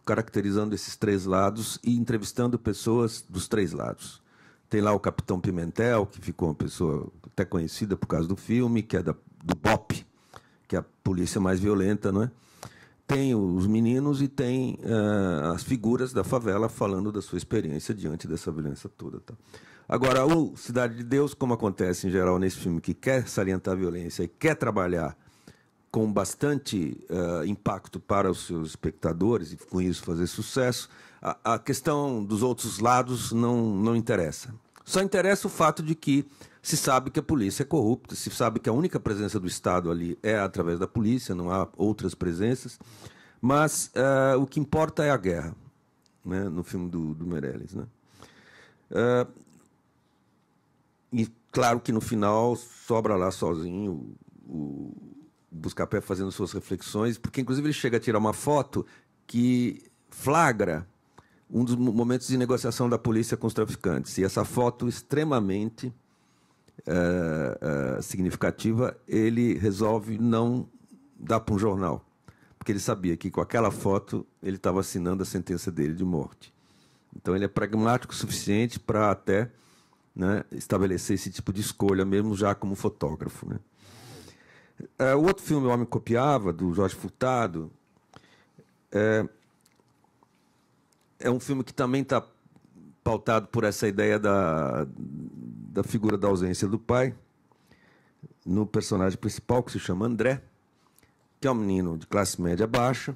caracterizando esses 3 lados e entrevistando pessoas dos 3 lados. Tem lá o Capitão Pimentel, que ficou uma pessoa até conhecida por causa do filme, que é do BOP, que é a polícia mais violenta, não é? Tem os meninos e tem as figuras da favela falando da sua experiência diante dessa violência toda. Tá? Agora, o Cidade de Deus, como acontece em geral nesse filme, que quer salientar a violência e quer trabalhar com bastante impacto para os seus espectadores e com isso fazer sucesso, a questão dos outros lados não interessa. Só interessa o fato de que se sabe que a polícia é corrupta, se sabe que a única presença do Estado ali é através da polícia, não há outras presenças, mas o que importa é a guerra, né, no filme do Meirelles, né? E claro que no final sobra lá sozinho o Buscapé fazendo suas reflexões, porque inclusive ele chega a tirar uma foto que flagra um dos momentos de negociação da polícia com os traficantes. E essa foto extremamente significativa, ele resolve não dar para um jornal, porque ele sabia que com aquela foto ele estava assinando a sentença dele de morte. Então ele é pragmático o suficiente para até, né, estabelecer esse tipo de escolha, mesmo já como fotógrafo, né? O outro filme, O Homem Copiava, do Jorge Furtado, é um filme que também está pautado por essa ideia da figura da ausência do pai, no personagem principal, que se chama André, que é um menino de classe média baixa,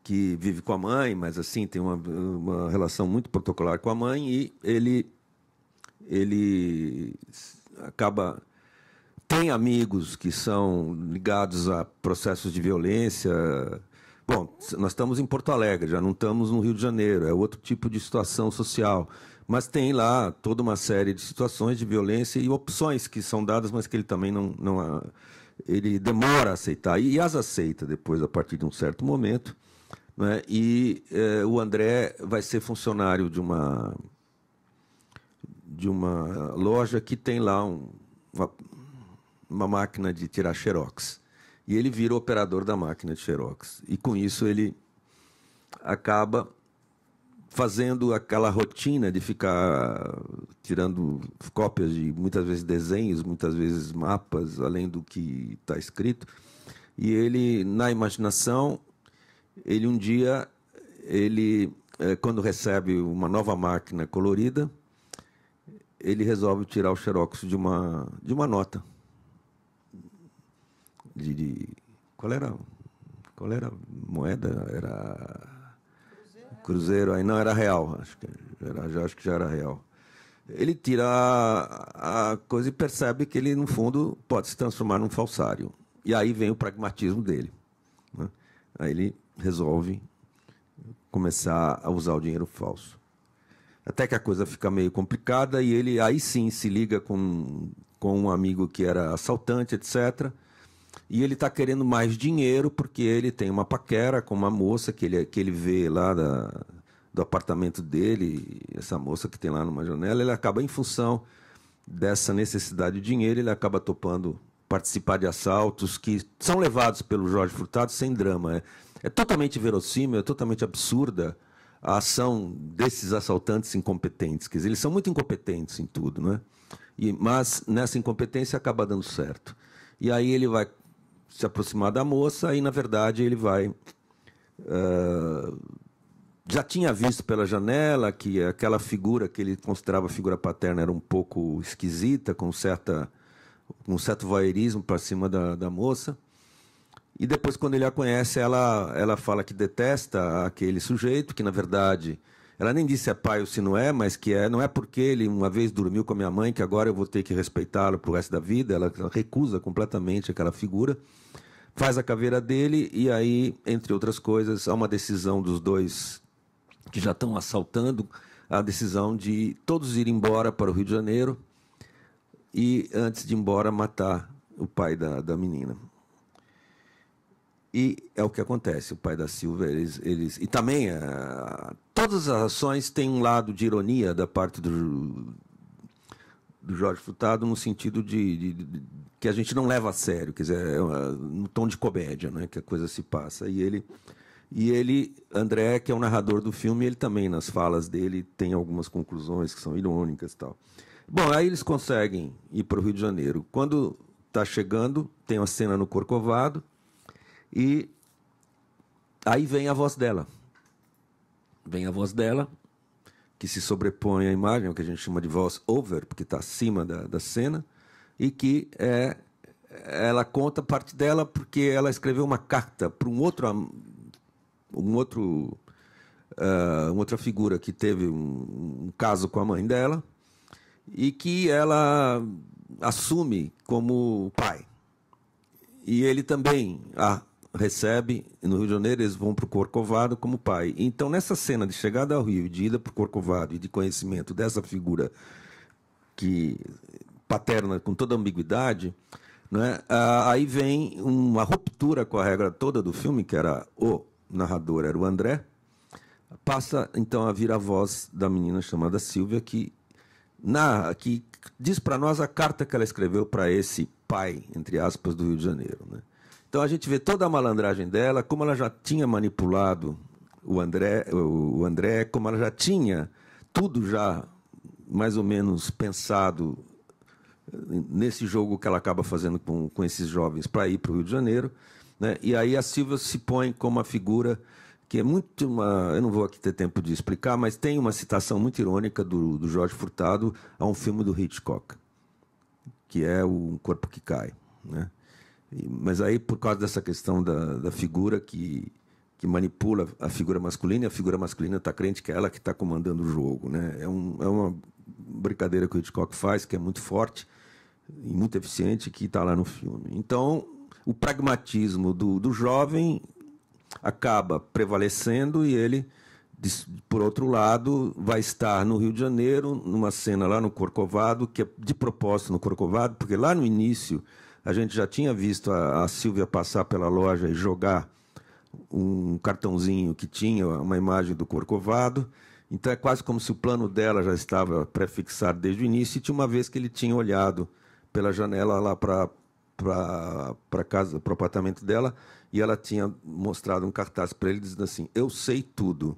que vive com a mãe, mas assim tem uma relação muito protocolar com a mãe, e ele acaba... Tem amigos que são ligados a processos de violência. Bom, nós estamos em Porto Alegre, já não estamos no Rio de Janeiro, é outro tipo de situação social. Mas tem lá toda uma série de situações de violência e opções que são dadas, mas que ele também ele demora a aceitar. E as aceita depois, a partir de um certo momento, né? E o André vai ser funcionário de uma loja que tem lá uma máquina de tirar xerox. E ele vira o operador da máquina de xerox. E, com isso, ele acaba fazendo aquela rotina de ficar tirando cópias de, muitas vezes, desenhos, muitas vezes mapas, além do que está escrito. E ele, na imaginação, um dia, quando recebe uma nova máquina colorida, ele resolve tirar o xerox de uma nota. Qual era a moeda? Era cruzeiro, aí não era real, acho que já era real. Ele tira a coisa e percebe que ele, no fundo, pode se transformar num falsário. E aí vem o pragmatismo dele, né? Aí ele resolve começar a usar o dinheiro falso. Até que a coisa fica meio complicada e ele aí sim se liga com um amigo que era assaltante, etc. E ele está querendo mais dinheiro porque ele tem uma paquera com uma moça que ele vê lá do apartamento dele, essa moça que tem lá numa janela. Ele acaba, em função dessa necessidade de dinheiro, ele acaba topando participar de assaltos que são levados pelo Jorge Furtado sem drama. É totalmente verossímil, é totalmente absurda a ação desses assaltantes incompetentes. Quer dizer, eles são muito incompetentes em tudo, né? Mas nessa incompetência acaba dando certo. E aí ele vai se aproximar da moça e, na verdade, ele vai... já tinha visto pela janela que aquela figura que ele considerava figura paterna era um pouco esquisita, com um certo voyeurismo para cima da moça. E depois, quando ele a conhece, ela fala que detesta aquele sujeito, que, na verdade, ela nem disse se é pai ou se não é, mas que não é porque ele uma vez dormiu com a minha mãe que agora eu vou ter que respeitá-lo pro resto da vida. Ela recusa completamente aquela figura, faz a caveira dele e aí, entre outras coisas, há uma decisão dos dois que já estão assaltando, a decisão de todos ir embora para o Rio de Janeiro e, antes de ir embora, matar o pai da menina. E é o que acontece, o pai da Silvia, e também todas as ações têm um lado de ironia da parte do Jorge Furtado, no sentido de que a gente não leva a sério, quer dizer, no tom de comédia, né, que a coisa se passa. E ele, André, que é o narrador do filme, ele também, nas falas dele, tem algumas conclusões que são irônicas e tal. Bom, aí eles conseguem ir para o Rio de Janeiro. Quando está chegando, tem uma cena no Corcovado, e aí vem a voz dela. Vem a voz dela, que se sobrepõe à imagem, o que a gente chama de voz over, porque está acima da cena, e que ela conta parte dela porque ela escreveu uma carta para uma outra figura que teve um caso com a mãe dela e que ela assume como pai. E ele também recebe, no Rio de Janeiro eles vão para o Corcovado como pai. Então, nessa cena de chegada ao Rio, de ida para o Corcovado e de conhecimento dessa figura paterna com toda a ambiguidade, né, aí vem uma ruptura com a regra toda do filme, que era o narrador, era o André, passa então a vir a voz da menina chamada Silvia, que diz para nós a carta que ela escreveu para esse pai, entre aspas, do Rio de Janeiro, né? Então a gente vê toda a malandragem dela, como ela já tinha manipulado o André, como ela já tinha tudo já mais ou menos pensado nesse jogo que ela acaba fazendo com esses jovens para ir para o Rio de Janeiro, né? E aí a Silvia se põe como uma figura que é muito eu não vou aqui ter tempo de explicar, mas tem uma citação muito irônica do Jorge Furtado a um filme do Hitchcock, que é O Corpo que Cai, né? Mas aí, por causa dessa questão da figura que manipula a figura masculina, e a figura masculina está crente que é ela que está comandando o jogo, né? É uma brincadeira que o Hitchcock faz, que é muito forte e muito eficiente, que está lá no filme. Então, o pragmatismo do jovem acaba prevalecendo e ele, por outro lado, vai estar no Rio de Janeiro, numa cena lá no Corcovado, que é de propósito no Corcovado, porque lá no início a gente já tinha visto a Silvia passar pela loja e jogar um cartãozinho que tinha uma imagem do Corcovado. Então é quase como se o plano dela já estava prefixado desde o início, e tinha uma vez que ele tinha olhado pela janela lá para casa, para o apartamento dela, e ela tinha mostrado um cartaz para ele dizendo assim: "Eu sei tudo".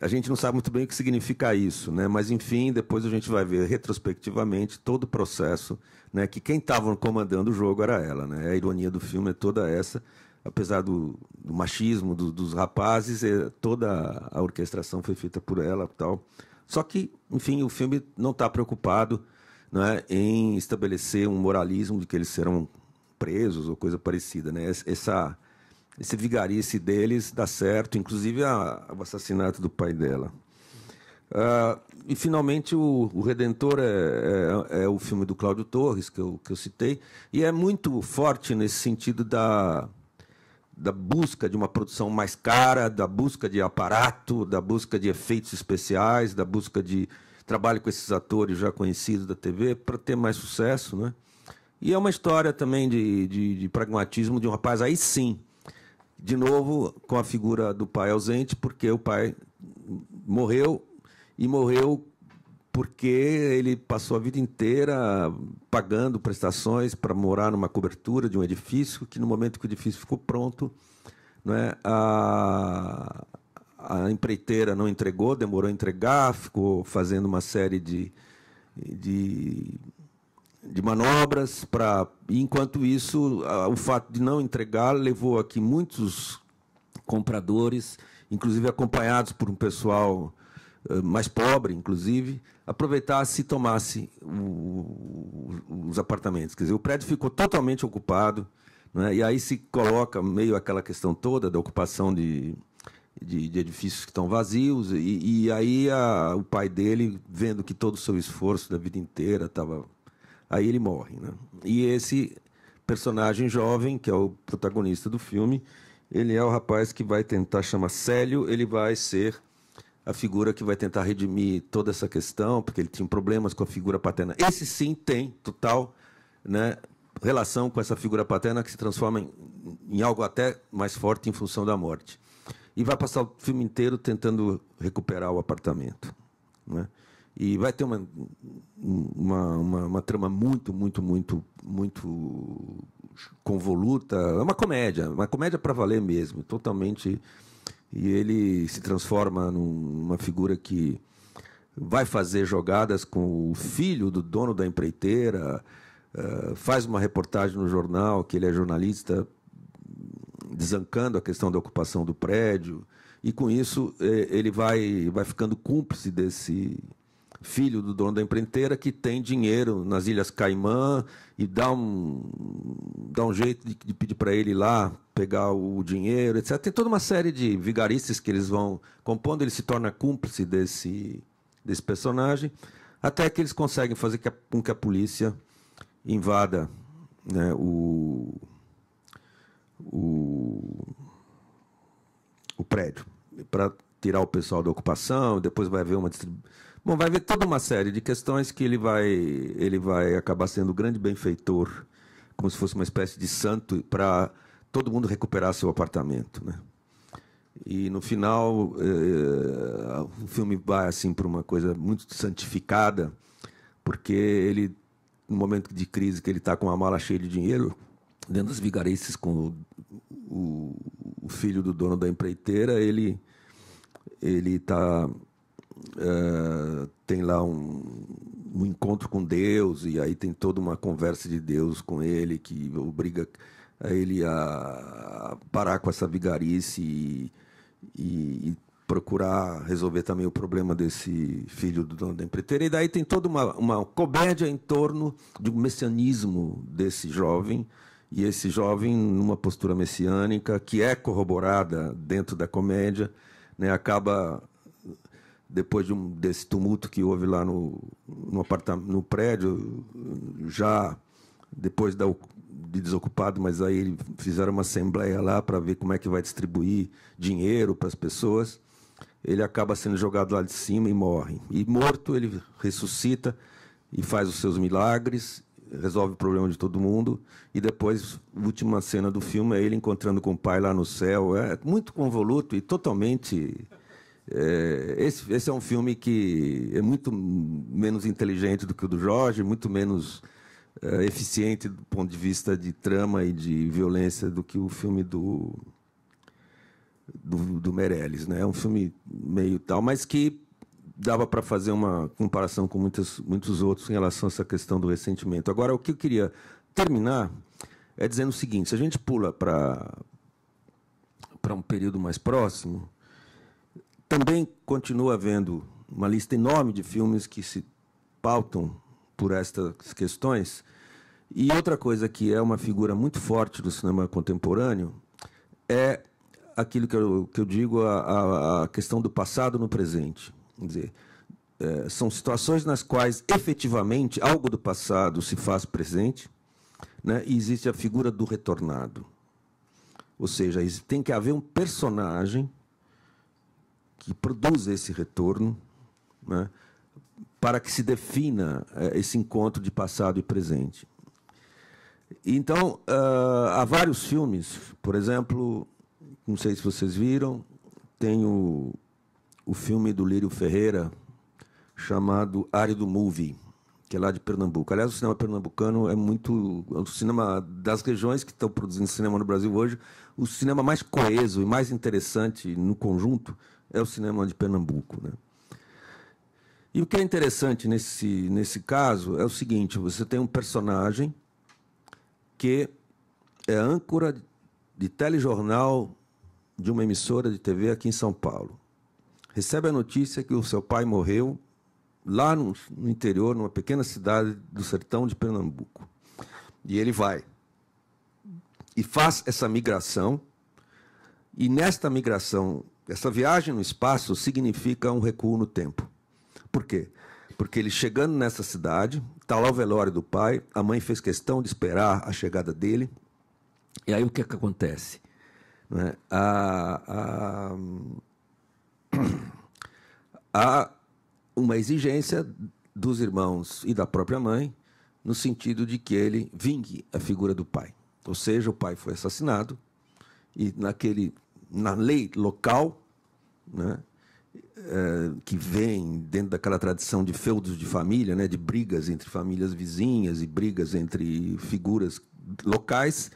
A gente não sabe muito bem o que significa isso, né? Mas, enfim, depois a gente vai ver retrospectivamente todo o processo, né? Que quem estava comandando o jogo era ela, né? A ironia do filme é toda essa, apesar do machismo dos rapazes, toda a orquestração foi feita por ela e tal. Só que, enfim, o filme não está preocupado, né, em estabelecer um moralismo de que eles serão presos ou coisa parecida, né? esse vigarice deles dá certo, inclusive o assassinato do pai dela. E, finalmente, o Redentor é o filme do Cláudio Torres, que eu citei, e é muito forte nesse sentido da busca de uma produção mais cara, da busca de aparato, da busca de efeitos especiais, da busca de trabalho com esses atores já conhecidos da TV para ter mais sucesso, né? E é uma história também de pragmatismo de um rapaz, aí sim, de novo, com a figura do pai ausente, porque o pai morreu, e morreu porque ele passou a vida inteira pagando prestações para morar numa cobertura de um edifício, que no momento que o edifício ficou pronto, né, a empreiteira não entregou, demorou a entregar, ficou fazendo uma série de manobras e, enquanto isso, o fato de não entregar levou a que muitos compradores, inclusive acompanhados por um pessoal mais pobre, inclusive, aproveitasse e tomasse os apartamentos. Quer dizer, o prédio ficou totalmente ocupado, né? E aí se coloca meio aquela questão toda da ocupação de edifícios que estão vazios, e aí o pai dele, vendo que todo o seu esforço da vida inteira estava... Aí ele morre, né? E esse personagem jovem, que é o protagonista do filme, ele é o rapaz que vai tentar, chama Célio, ele vai ser a figura que vai tentar redimir toda essa questão, porque ele tinha problemas com a figura paterna. Esse sim tem total, né, relação com essa figura paterna, que se transforma em algo até mais forte em função da morte. E vai passar o filme inteiro tentando recuperar o apartamento, né? E vai ter uma trama muito convoluta. É uma comédia para valer mesmo, totalmente. E ele se transforma numa figura que vai fazer jogadas com o filho do dono da empreiteira, faz uma reportagem no jornal, que ele é jornalista, desancando a questão da ocupação do prédio, e com isso ele vai ficando cúmplice desse filho do dono da empreiteira, que tem dinheiro nas Ilhas Caimã, e dá um jeito de pedir para ele ir lá pegar o dinheiro, etc. Tem toda uma série de vigarices que eles vão compondo, ele se torna cúmplice desse personagem, até que eles conseguem fazer com que a polícia invada, né, o prédio, para tirar o pessoal da ocupação. Depois vai haver vai haver toda uma série de questões que ele vai acabar sendo o grande benfeitor, como se fosse uma espécie de santo, para todo mundo recuperar seu apartamento, né? E no final o filme vai assim para uma coisa muito santificada, porque ele, no momento de crise, que ele está com uma mala cheia de dinheiro, dentro das vigarices com o filho do dono da empreiteira, ele tem lá um encontro com Deus, e aí tem toda uma conversa de Deus com ele, que obriga a ele a parar com essa vigarice e procurar resolver também o problema desse filho do dono da empreiteira. E daí tem toda uma comédia em torno de um messianismo desse jovem, e esse jovem, numa postura messiânica, que é corroborada dentro da comédia, né, acaba, depois desse tumulto que houve lá no prédio, já depois de desocupado, mas aí fizeram uma assembleia lá para ver como é que vai distribuir dinheiro para as pessoas. Ele acaba sendo jogado lá de cima e morre. E morto, ele ressuscita e faz os seus milagres, resolve o problema de todo mundo, e depois, a última cena do filme é ele encontrando com o pai lá no céu. É muito convoluto e totalmente... Esse é um filme que é muito menos inteligente do que o do Jorge, muito menos eficiente do ponto de vista de trama e de violência do que o filme do Meirelles, né? É um filme meio tal, mas que dava para fazer uma comparação com muitos outros em relação a essa questão do ressentimento. Agora, o que eu queria terminar é dizendo o seguinte: se a gente pula para um período mais próximo, também continua havendo uma lista enorme de filmes que se pautam por estas questões. E outra coisa que é uma figura muito forte do cinema contemporâneo é aquilo que eu digo, a questão do passado no presente. Quer dizer, são situações nas quais, efetivamente, algo do passado se faz presente, né, e existe a figura do retornado. Ou seja, tem que haver um personagem que produza esse retorno, né, para que se defina esse encontro de passado e presente. Então, há vários filmes, por exemplo, não sei se vocês viram, tem o filme do Lírio Ferreira, chamado Árido Movie, que é lá de Pernambuco. Aliás, o cinema pernambucano é o cinema das regiões que estão produzindo cinema no Brasil hoje, o cinema mais coeso e mais interessante no conjunto é o cinema de Pernambuco, né? E o que é interessante nesse caso é o seguinte: você tem um personagem que é âncora de telejornal de uma emissora de TV aqui em São Paulo. Recebe a notícia que o seu pai morreu lá no interior, numa pequena cidade do sertão de Pernambuco. E ele vai e faz essa migração, e nesta migração, essa viagem no espaço significa um recuo no tempo. Por quê? Porque ele, chegando nessa cidade, está lá o velório do pai, a mãe fez questão de esperar a chegada dele, e aí o que acontece? Não é? Há uma exigência dos irmãos e da própria mãe, no sentido de que ele vingue a figura do pai. Ou seja, o pai foi assassinado, e na lei local, né, que vem dentro daquela tradição de feudos de família, né, de brigas entre famílias vizinhas e brigas entre figuras locais,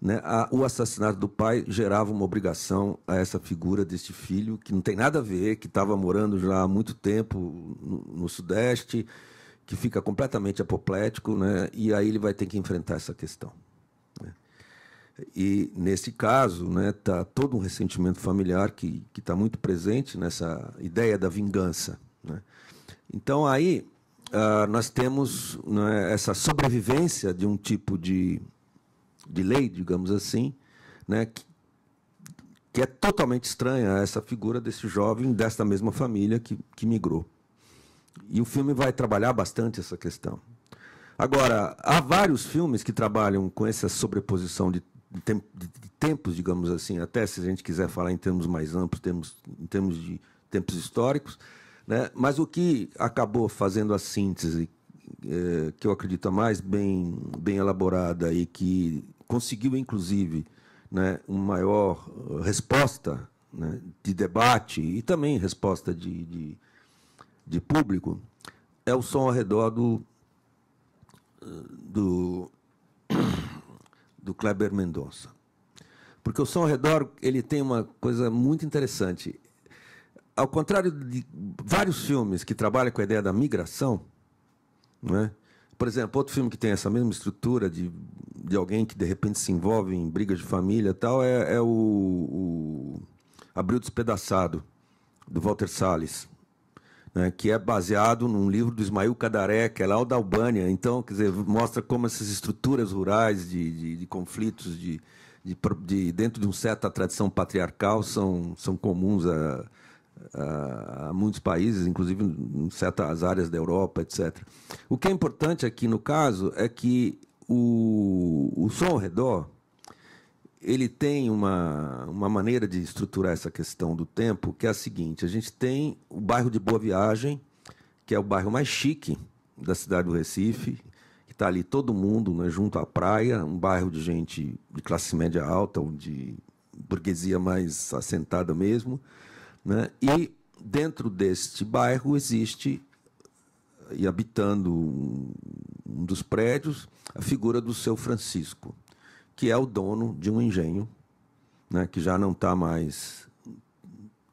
né, o assassinato do pai gerava uma obrigação a essa figura deste filho, que não tem nada a ver, que estava morando já há muito tempo no Sudeste, que fica completamente apoplético, né, e aí ele vai ter que enfrentar essa questão, né. E, nesse caso, né, tá todo um ressentimento familiar que está muito presente nessa ideia da vingança, né. Então, aí, nós temos, né, essa sobrevivência de um tipo de lei, digamos assim, né, que é totalmente estranha a essa figura desse jovem, desta mesma família que migrou. E o filme vai trabalhar bastante essa questão. Agora, há vários filmes que trabalham com essa sobreposição de tempos, digamos assim, até se a gente quiser falar em termos mais amplos, em termos de tempos históricos, né? Mas o que acabou fazendo a síntese, que eu acredito a mais bem elaborada e que conseguiu, inclusive, né, uma maior resposta, né, de debate e também resposta de público, é o Som ao Redor do Kleber Mendonça. Porque o Som ao Redor ele tem uma coisa muito interessante. Ao contrário de vários filmes que trabalham com a ideia da migração, não é? Por exemplo, outro filme que tem essa mesma estrutura de alguém que de repente se envolve em brigas de família e tal é o Abril Despedaçado, do Walter Salles, né, que é baseado num livro do Ismail Cadaré, que é lá o da Albânia. Então, quer dizer, mostra como essas estruturas rurais de conflitos dentro de uma certa tradição patriarcal são comuns a muitos países, inclusive em certas áreas da Europa, etc. O que é importante aqui no caso é que o Som ao Redor ele tem uma maneira de estruturar essa questão do tempo, que é a seguinte: a gente tem o bairro de Boa Viagem, que é o bairro mais chique da cidade do Recife, que está ali todo mundo, né, junto à praia, um bairro de gente de classe média alta, ou de burguesia mais assentada mesmo, né? E dentro deste bairro existe, e habitando um dos prédios, a figura do seu Francisco, que é o dono de um engenho, né, que já não está mais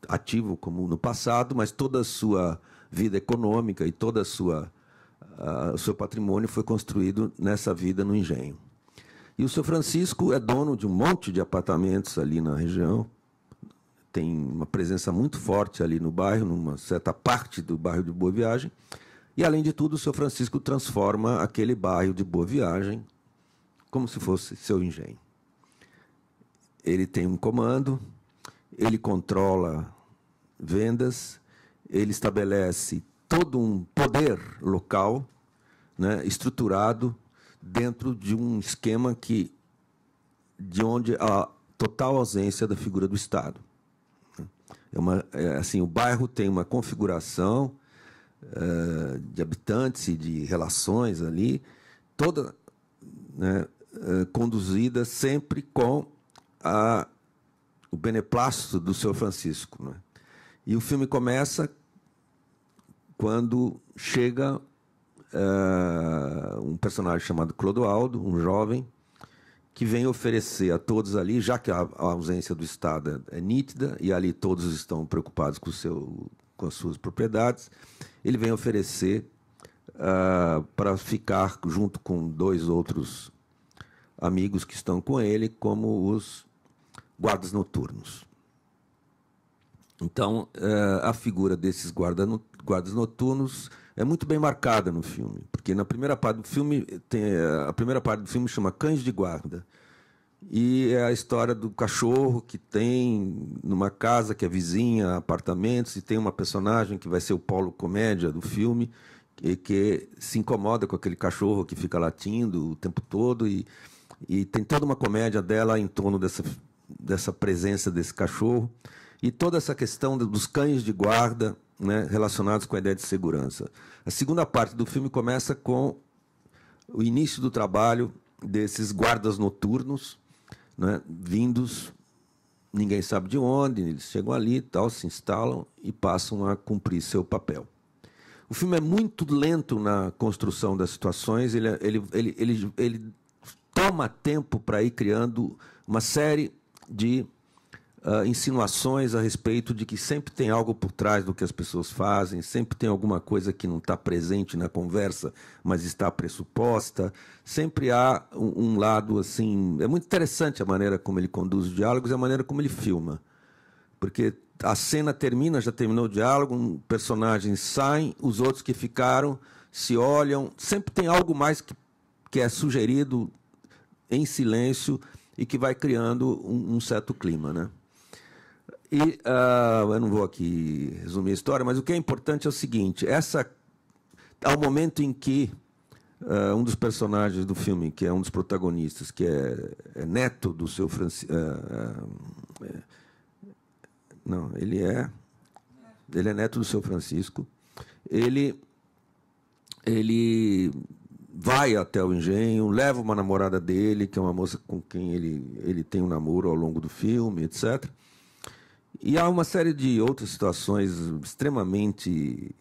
ativo como no passado, mas toda a sua vida econômica e todo o seu patrimônio foi construído nessa vida no engenho. E o seu Francisco é dono de um monte de apartamentos ali na região, tem uma presença muito forte ali no bairro, numa certa parte do bairro de Boa Viagem, e, além de tudo, o seu Francisco transforma aquele bairro de Boa Viagem como se fosse seu engenho. ele tem um comando, ele controla vendas, ele estabelece todo um poder local, né, estruturado dentro de um esquema de onde há total ausência da figura do Estado. Assim, o bairro tem uma configuração de habitantes e de relações ali, toda, né, conduzida sempre com o beneplácito do Sr. Francisco, né? E o filme começa quando chega um personagem chamado Clodoaldo, um jovem, que vem oferecer a todos ali, já que a ausência do Estado é nítida, e ali todos estão preocupados com as suas propriedades, ele vem oferecer para ficar junto com 2 outros amigos que estão com ele, como os guardas noturnos. Então, a figura desses guardas noturnos é muito bem marcada no filme, porque na primeira parte do filme a primeira parte do filme chama Cães de Guarda, e é a história do cachorro que tem numa casa que é vizinha a apartamentos, e tem uma personagem que vai ser o polo comédia do filme, que se incomoda com aquele cachorro que fica latindo o tempo todo, e tem toda uma comédia dela em torno dessa presença desse cachorro, e toda essa questão dos cães de guarda, né, relacionados com a ideia de segurança. A segunda parte do filme começa com o início do trabalho desses guardas noturnos, né, vindos, ninguém sabe de onde, eles chegam ali, tal, se instalam e passam a cumprir seu papel. O filme é muito lento na construção das situações, ele toma tempo para ir criando uma série de insinuações a respeito de que sempre tem algo por trás do que as pessoas fazem, sempre tem alguma coisa que não está presente na conversa, mas está pressuposta. Sempre há um lado assim. É muito interessante a maneira como ele conduz os diálogos e a maneira como ele filma. Porque a cena termina, já terminou o diálogo, um personagem sai, os outros que ficaram se olham. Sempre tem algo mais que é sugerido em silêncio e que vai criando um certo clima, né? E eu não vou aqui resumir a história, mas o que é importante é o seguinte: ao momento em que um dos personagens do filme, que é um dos protagonistas, que é neto do seu Francisco, não, ele é neto do seu Francisco, ele vai até o engenho, leva uma namorada dele, que é uma moça com quem ele tem um namoro ao longo do filme, etc. E há uma série de outras situações extremamente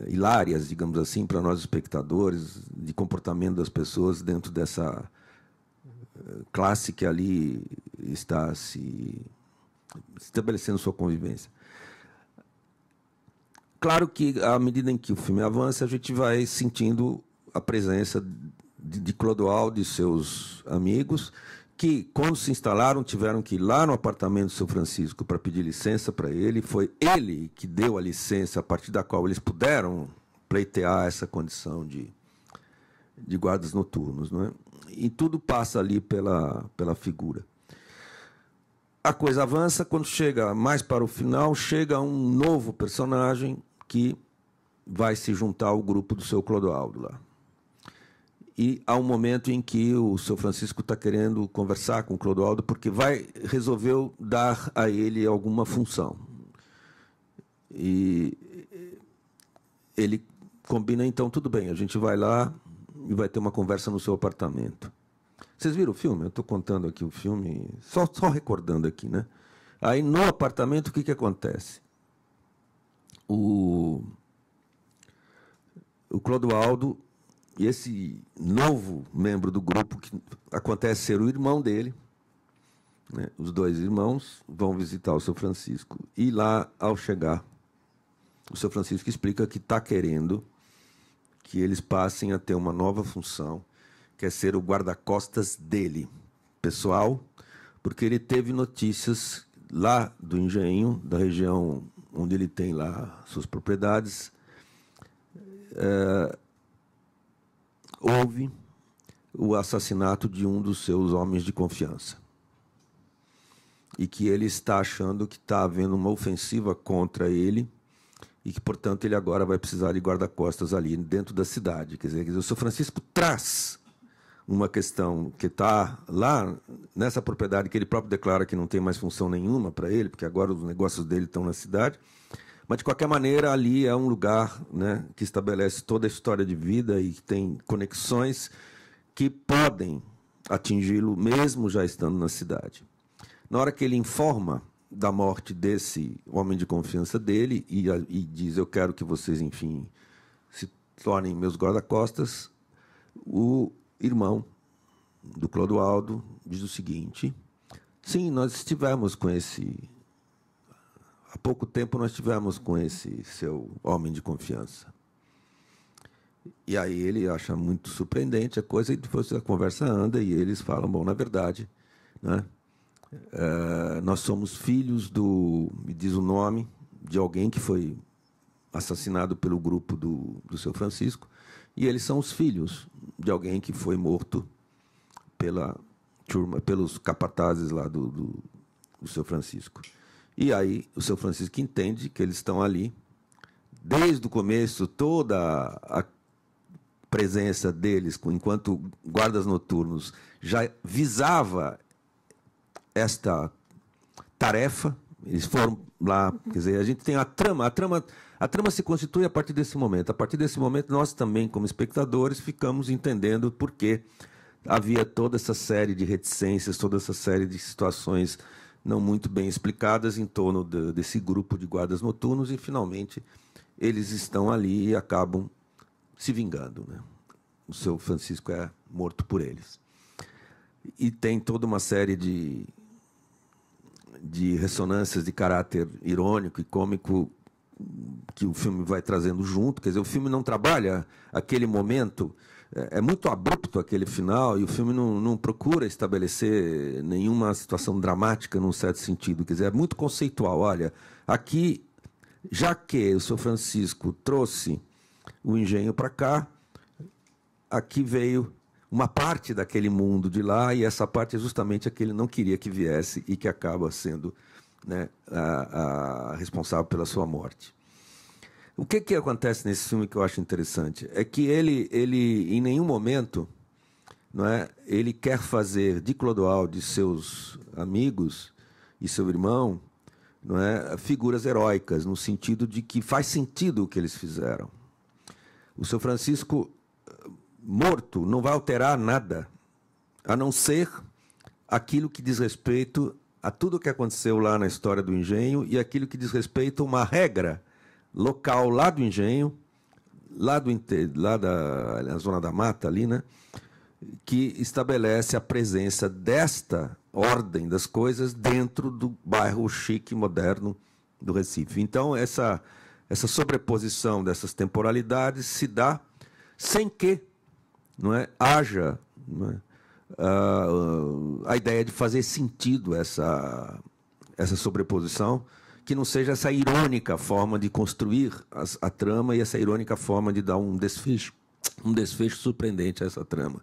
hilárias, digamos assim, para nós espectadores, de comportamento das pessoas dentro dessa classe que ali está se estabelecendo sua convivência. Claro que, à medida em que o filme avança, a gente vai sentindo a presença de Clodoaldo e seus amigos, que, quando se instalaram, tiveram que ir lá no apartamento do seu Francisco para pedir licença para ele. Foi ele que deu a licença a partir da qual eles puderam pleitear essa condição de guardas noturnos, não é? E tudo passa ali pela figura. A coisa avança, quando chega mais para o final, chega um novo personagem que vai se juntar ao grupo do seu Clodoaldo lá. E há um momento em que o seu Francisco está querendo conversar com o Clodoaldo porque resolveu dar a ele alguma função. E ele combina, então, tudo bem, a gente vai lá e vai ter uma conversa no seu apartamento. Vocês viram o filme? Eu estou contando aqui o filme, só recordando aqui, né? Aí, no apartamento, o que acontece? O Clodoaldo e esse novo membro do grupo, que acontece ser o irmão dele, né? Os dois irmãos vão visitar o seu Francisco. E lá, ao chegar, o seu Francisco explica que está querendo que eles passem a ter uma nova função, que é ser o guarda-costas dele, pessoal, porque ele teve notícias lá do engenho, da região onde ele tem lá suas propriedades. Houve o assassinato de um dos seus homens de confiança. e que ele está achando que está havendo uma ofensiva contra ele e que, portanto, ele agora vai precisar de guarda-costas ali dentro da cidade. Quer dizer, o São Francisco traz uma questão que está lá nessa propriedade que ele próprio declara que não tem mais função nenhuma para ele, porque agora os negócios dele estão na cidade. Mas, de qualquer maneira, ali é um lugar, né, que estabelece toda a história de vida e que tem conexões que podem atingi-lo mesmo já estando na cidade. Na hora que ele informa da morte desse homem de confiança dele e diz: eu quero que vocês, enfim, se tornem meus guarda-costas, o irmão do Clodoaldo diz o seguinte: sim, nós estivemos com esse... Há pouco tempo nós estivemos com esse seu homem de confiança. E aí ele acha muito surpreendente a coisa, e depois a conversa anda e eles falam: bom, na verdade, né, nós somos filhos me diz o nome, de alguém que foi assassinado pelo grupo do seu Francisco, e eles são os filhos de alguém que foi morto pela turma, pelos capatazes lá do seu Francisco. E aí o seu Francisco entende que eles estão ali. Desde o começo, toda a presença deles, enquanto guardas noturnos, já visava esta tarefa. Eles foram lá, quer dizer, a gente tem a trama se constitui a partir desse momento. A partir desse momento, nós também, como espectadores, ficamos entendendo por que havia toda essa série de reticências, toda essa série de situações não muito bem explicadas em torno desse grupo de guardas noturnos, e, finalmente, eles estão ali e acabam se vingando, né? O seu Francisco é morto por eles. E tem toda uma série de ressonâncias de caráter irônico e cômico que o filme vai trazendo junto. Quer dizer, o filme não trabalha aquele momento, é muito abrupto aquele final, e o filme não procura estabelecer nenhuma situação dramática num certo sentido. Quer dizer, é muito conceitual. Olha, aqui, já que o São Francisco trouxe o engenho para cá, aqui veio uma parte daquele mundo de lá, e essa parte é justamente a que ele não queria que viesse e que acaba sendo, né, a responsável pela sua morte. O que acontece nesse filme que eu acho interessante é que ele em nenhum momento, não é, ele quer fazer de Clodoaldo, de seus amigos e seu irmão, não é, figuras heróicas, no sentido de que faz sentido o que eles fizeram. O seu Francisco morto não vai alterar nada, a não ser aquilo que diz respeito a tudo o que aconteceu lá na história do engenho e aquilo que diz respeito a uma regra local lá do engenho, lá da zona da mata ali, né, que estabelece a presença desta ordem das coisas dentro do bairro chique moderno do Recife. Então, essa sobreposição dessas temporalidades se dá sem que, não é, haja, não é, a ideia de fazer sentido essa sobreposição, que não seja essa irônica forma de construir a trama e essa irônica forma de dar um desfecho surpreendente a essa trama.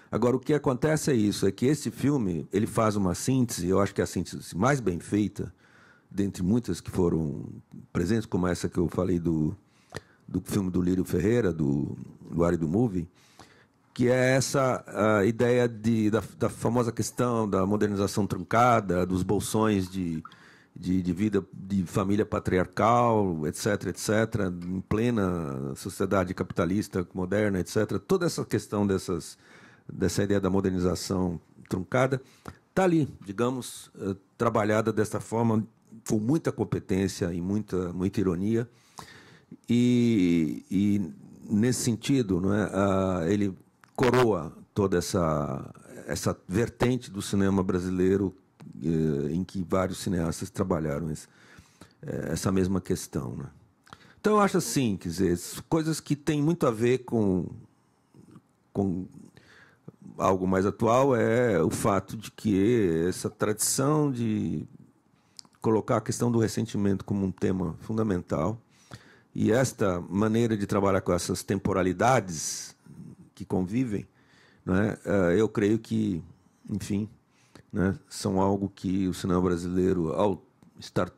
Agora, o que acontece é isso, é que esse filme ele faz uma síntese, eu acho que é a síntese mais bem feita, dentre muitas que foram presentes, como essa que eu falei do filme do Lírio Ferreira, do Ari do Movie, que é essa a ideia da famosa questão da modernização truncada, dos bolsões de vida de família patriarcal, etc., em plena sociedade capitalista moderna, etc. Toda essa questão dessa ideia da modernização truncada está ali, digamos, trabalhada dessa forma, com muita competência e muita ironia. E nesse sentido, não é, ele coroa toda essa vertente do cinema brasileiro em que vários cineastas trabalharam essa mesma questão, né? Então, eu acho assim, quer dizer, coisas que têm muito a ver com algo mais atual é o fato de que essa tradição de colocar a questão do ressentimento como um tema fundamental e esta maneira de trabalhar com essas temporalidades que convivem, não é? Eu creio que, enfim, né, são algo que o cinema brasileiro, ao estar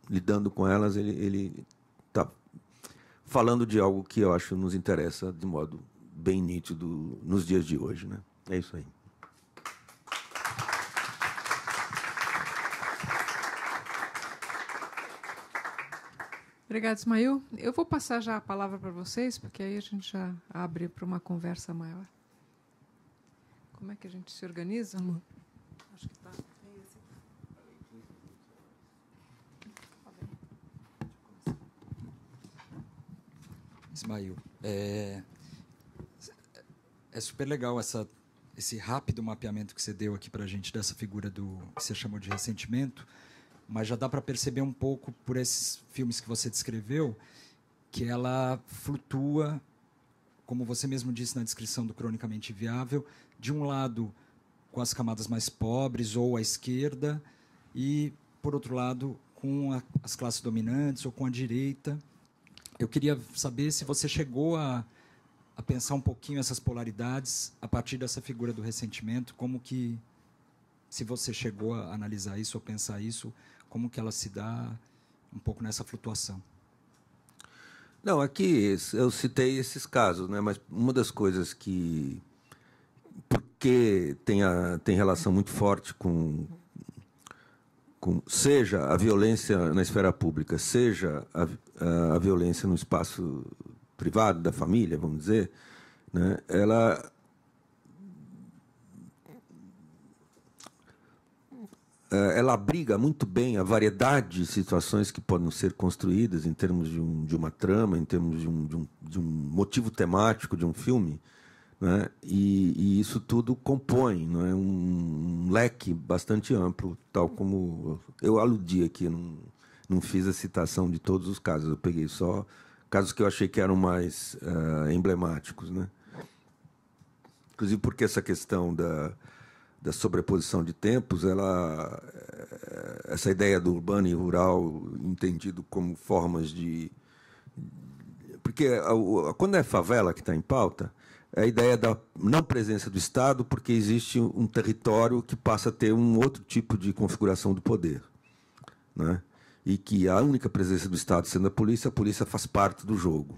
lidando com elas, ele está falando de algo que eu acho nos interessa de modo bem nítido nos dias de hoje, né? É isso aí. Obrigada, Ismael. Eu vou passar já a palavra para vocês, porque aí a gente já abre para uma conversa maior. Como é que a gente se organiza? Acho que está. Ismael, é super legal esse rápido mapeamento que você deu aqui para a gente dessa figura que você chamou de ressentimento, mas já dá para perceber um pouco por esses filmes que você descreveu que ela flutua, como você mesmo disse na descrição do Cronicamente Viável, de um lado com as camadas mais pobres ou à esquerda e, por outro lado, com as classes dominantes ou com a direita. Eu queria saber se você chegou a pensar um pouquinho essas polaridades a partir dessa figura do ressentimento, como que, se você chegou a analisar isso ou pensar isso, como que ela se dá um pouco nessa flutuação. Não, aqui eu citei esses casos, né? Mas uma das coisas que, porque tem relação muito forte com seja a violência na esfera pública, seja a violência no espaço privado da família, vamos dizer, né? Ela abriga muito bem a variedade de situações que podem ser construídas em termos de uma trama, em termos de um motivo temático de um filme, né? E isso tudo compõe, não é, um leque bastante amplo, tal como eu aludi aqui, não fiz a citação de todos os casos, eu peguei só casos que eu achei que eram mais emblemáticos, né? Inclusive porque essa questão da sobreposição de tempos, essa ideia do urbano e rural entendido como formas de... Porque quando é favela que está em pauta, é a ideia da não presença do Estado, porque existe um território que passa a ter um outro tipo de configuração do poder, né? E que a única presença do Estado sendo a polícia faz parte do jogo.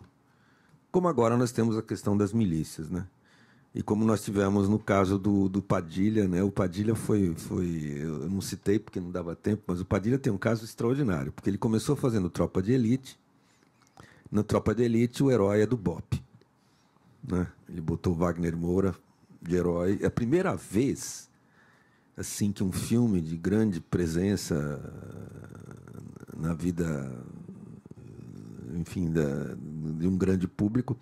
Como agora nós temos a questão das milícias, né? E como nós tivemos no caso do Padilha, né? O Padilha foi, eu não citei porque não dava tempo, mas o Padilha tem um caso extraordinário, porque ele começou fazendo Tropa de Elite. Na Tropa de Elite, o herói é do BOPE, né? Ele botou Wagner Moura de herói. É a primeira vez assim que um filme de grande presença na vida, enfim, de um grande público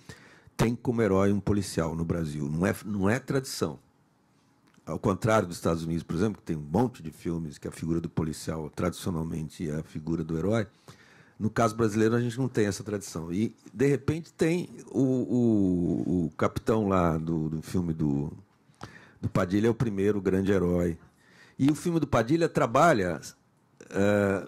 tem como herói um policial no Brasil. Não é tradição. Ao contrário dos Estados Unidos, por exemplo, que tem um monte de filmes que a figura do policial tradicionalmente é a figura do herói. No caso brasileiro, a gente não tem essa tradição. E, de repente, tem o capitão lá do filme do Padilha, é o primeiro grande herói. E o filme do Padilha trabalha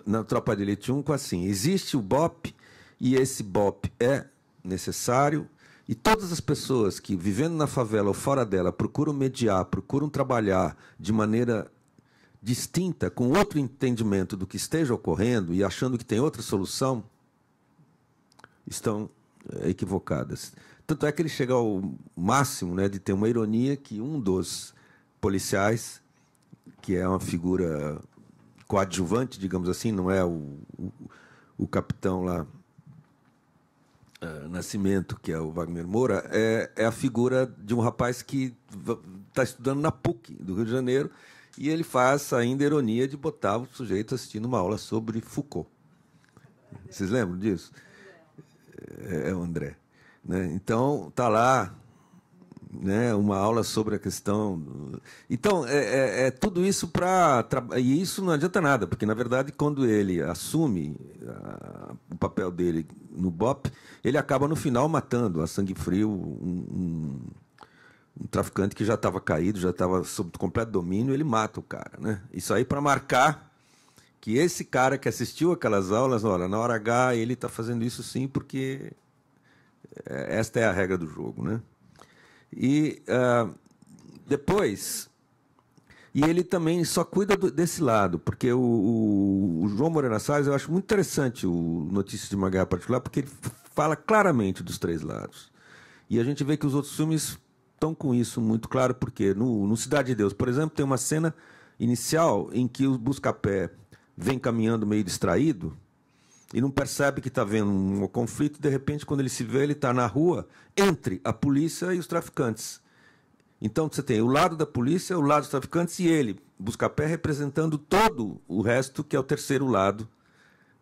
na Tropa de Elite 1 com assim: existe o BOPE, e esse BOPE é necessário, e todas as pessoas que, vivendo na favela ou fora dela, procuram mediar, procuram trabalhar de maneira distinta, com outro entendimento do que esteja ocorrendo e achando que tem outra solução, estão equivocadas. Tanto é que ele chega ao máximo, né, de ter uma ironia que um dos policiais, que é uma figura coadjuvante, digamos assim, não é o capitão lá, Nascimento, que é o Wagner Moura, é a figura de um rapaz que está estudando na PUC do Rio de Janeiro, e ele faz ainda a ironia de botar o sujeito assistindo uma aula sobre Foucault. Vocês lembram disso? É o André, né? Então, está lá, né, uma aula sobre a questão... Então, tudo isso para... E isso não adianta nada, porque, na verdade, quando ele assume o papel dele no BOPE, ele acaba, no final, matando a sangue frio um traficante que já estava caído, já estava sob completo domínio, ele mata o cara, né? Isso aí para marcar que esse cara que assistiu aquelas aulas, olha, na hora H ele está fazendo isso sim, porque esta é a regra do jogo, né? E depois E ele também só cuida desse lado, porque o João Moreira Salles, eu acho muito interessante o Notícias de uma Guerra Particular, porque ele fala claramente dos 3 lados. E a gente vê que os outros filmes estão com isso muito claro, porque no Cidade de Deus, por exemplo, tem uma cena inicial em que o Buscapé vem caminhando meio distraído e não percebe que está havendo um conflito, e, de repente, quando ele se vê, ele está na rua entre a polícia e os traficantes. Então, você tem o lado da polícia, o lado dos traficantes e ele, Buscapé, representando todo o resto, que é o terceiro lado,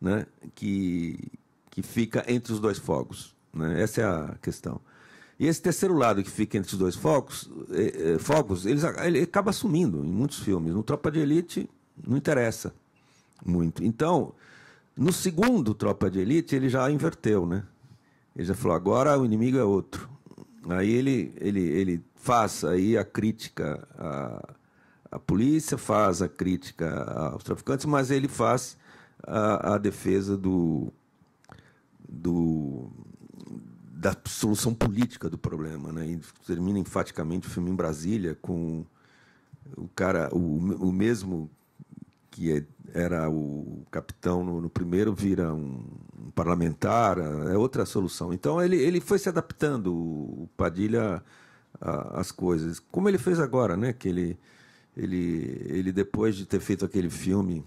né, que fica entre os 2 fogos. Né? Essa é a questão. E esse terceiro lado que fica entre os 2 fogos, ele acaba sumindo em muitos filmes. No Tropa de Elite, não interessa muito. Então, no segundo Tropa de Elite, ele já inverteu. Né? Ele já falou, agora o inimigo é outro. Aí ele faz aí a crítica à polícia, faz a crítica aos traficantes, mas ele faz a defesa da solução política do problema. Né? E termina enfaticamente o filme em Brasília com o cara, o mesmo que era o capitão no primeiro, vira um parlamentar, é outra solução. Então ele foi se adaptando, o Padilha, às coisas, como ele fez agora, né? Que ele depois de ter feito aquele filme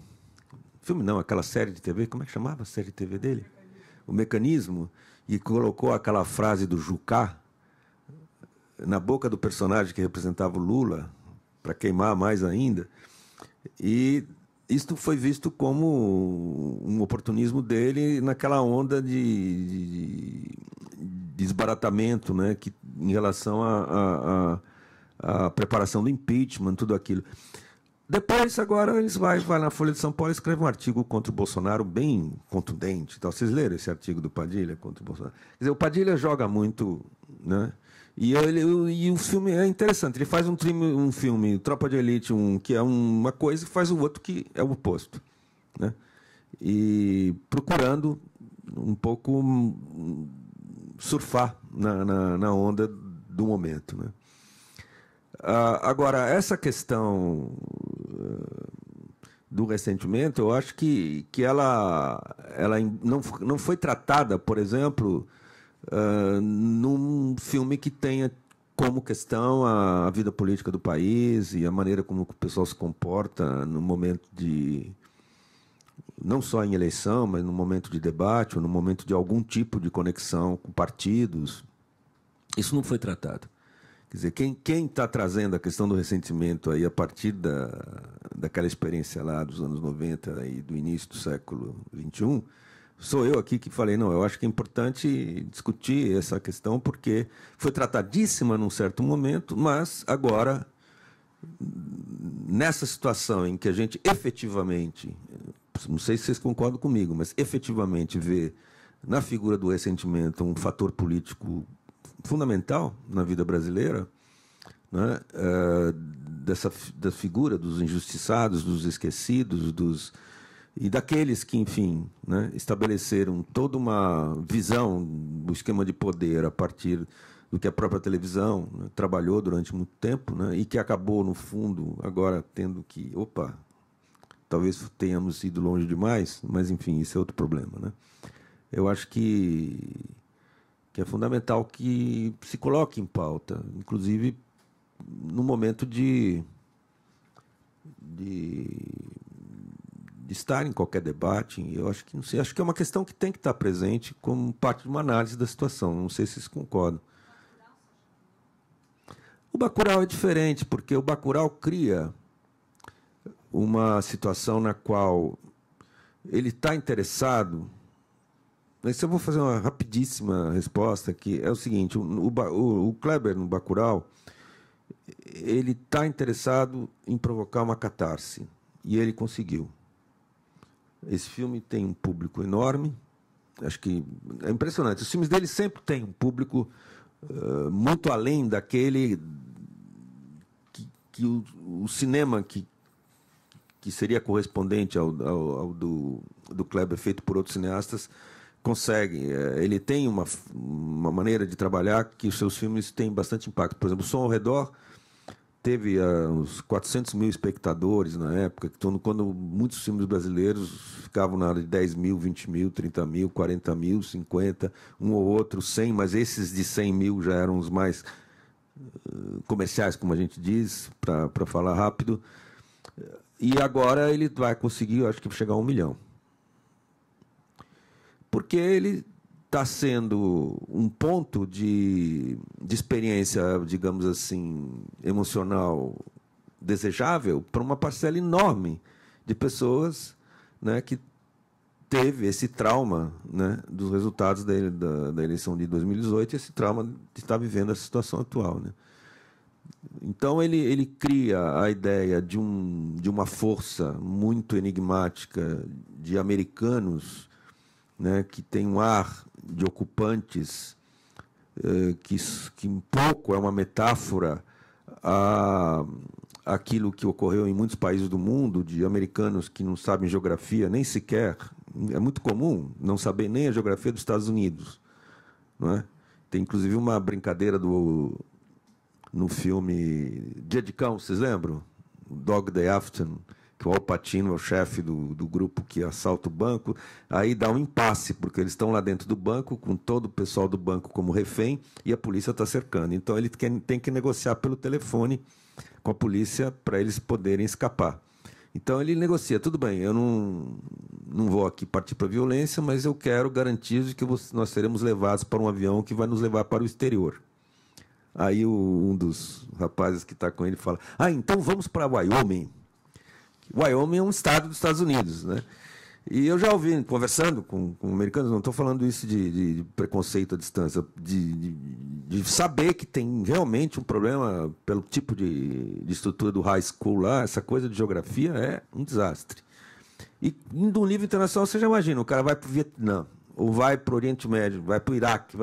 não, aquela série de TV, como é que chamava a série de TV dele? O Mecanismo, e colocou aquela frase do Jucá na boca do personagem que representava o Lula, para queimar mais ainda, e isto foi visto como um oportunismo dele naquela onda de desbaratamento, né, em relação à preparação do impeachment, tudo aquilo. Depois, agora, eles vai na Folha de São Paulo e escreve um artigo contra o Bolsonaro bem contundente. Então, vocês leram esse artigo do Padilha contra o Bolsonaro? Quer dizer, o Padilha joga muito, né? E o filme é interessante. Ele faz um filme, Tropa de Elite, que é uma coisa, e faz o outro que é o oposto. Né? E procurando um pouco surfar na onda do momento. Né? Agora, essa questão do ressentimento, eu acho que ela não foi tratada, por exemplo, num filme que tenha como questão a vida política do país e a maneira como o pessoal se comporta no momento de, não só em eleição, mas no momento de debate ou no momento de algum tipo de conexão com partidos. Isso não foi tratado. Quer dizer, quem está trazendo a questão do ressentimento aí a partir daquela experiência lá dos anos 90 e do início do século XXI, sou eu aqui que falei, não, eu acho que é importante discutir essa questão porque foi tratadíssima num certo momento, mas agora, nessa situação em que a gente efetivamente, não sei se vocês concordam comigo, mas efetivamente vê na figura do ressentimento um fator político fundamental na vida brasileira, né? Da figura dos injustiçados, dos esquecidos, e daqueles que, enfim, né, estabeleceram toda uma visão do esquema de poder a partir do que a própria televisão, né, trabalhou durante muito tempo, né, e que acabou, no fundo, agora tendo que... Opa, talvez tenhamos ido longe demais, mas, enfim, isso é outro problema. Né? Eu acho que é fundamental que se coloque em pauta, inclusive no momento de estar em qualquer debate. Eu acho que, não sei, acho que é uma questão que tem que estar presente como parte de uma análise da situação. Não sei se vocês concordam. O Bacurau é diferente, porque o Bacurau cria uma situação na qual ele está interessado. Mas eu vou fazer uma rapidíssima resposta, que é o seguinte: o Kleber, no Bacurau, ele está interessado em provocar uma catarse, e ele conseguiu. Esse filme tem um público enorme, acho que é impressionante. Os filmes dele sempre têm um público muito além daquele que o cinema que seria correspondente ao do Kleber, feito por outros cineastas, consegue. Ele tem uma maneira de trabalhar que os seus filmes têm bastante impacto. Por exemplo, O Som ao Redor teve uns 400 mil espectadores na época, quando muitos filmes brasileiros ficavam na área de 10 mil, 20 mil, 30 mil, 40 mil, 50, um ou outro, 100, mas esses de 100 mil já eram os mais comerciais, como a gente diz, para falar rápido. E agora ele vai conseguir, eu acho que chegar a 1 milhão. Porque ele está sendo um ponto de experiência, digamos assim, emocional desejável para uma parcela enorme de pessoas, né, que teve esse trauma, né, dos resultados da eleição de 2018 e esse trauma de estar vivendo a situação atual, né. Então ele cria a ideia de uma força muito enigmática de americanos, né, que tem um ar de ocupantes, que um pouco é uma metáfora àquilo que ocorreu em muitos países do mundo, de americanos que não sabem geografia, nem sequer. É muito comum não saber nem a geografia dos Estados Unidos. Não é? Tem, inclusive, uma brincadeira no filme Dia de Cão, vocês lembram? Dog Day Afternoon, que o Al Pacino é o chefe do grupo que assalta o banco. Aí dá um impasse, porque eles estão lá dentro do banco, com todo o pessoal do banco como refém, e a polícia está cercando. Então ele tem que negociar pelo telefone com a polícia para eles poderem escapar. Então ele negocia, tudo bem, eu não vou aqui partir para a violência, mas eu quero garantir de que nós seremos levados para um avião que vai nos levar para o exterior. Aí um dos rapazes que está com ele fala, então vamos para Wyoming. Wyoming é um estado dos Estados Unidos, né? E eu já ouvi, conversando com americanos, não estou falando isso de preconceito à distância, de saber que tem realmente um problema pelo tipo de estrutura do high school lá, essa coisa de geografia é um desastre. E indo um nível internacional, você já imagina, o cara vai para o Vietnã, ou vai para o Oriente Médio, vai para o Iraque,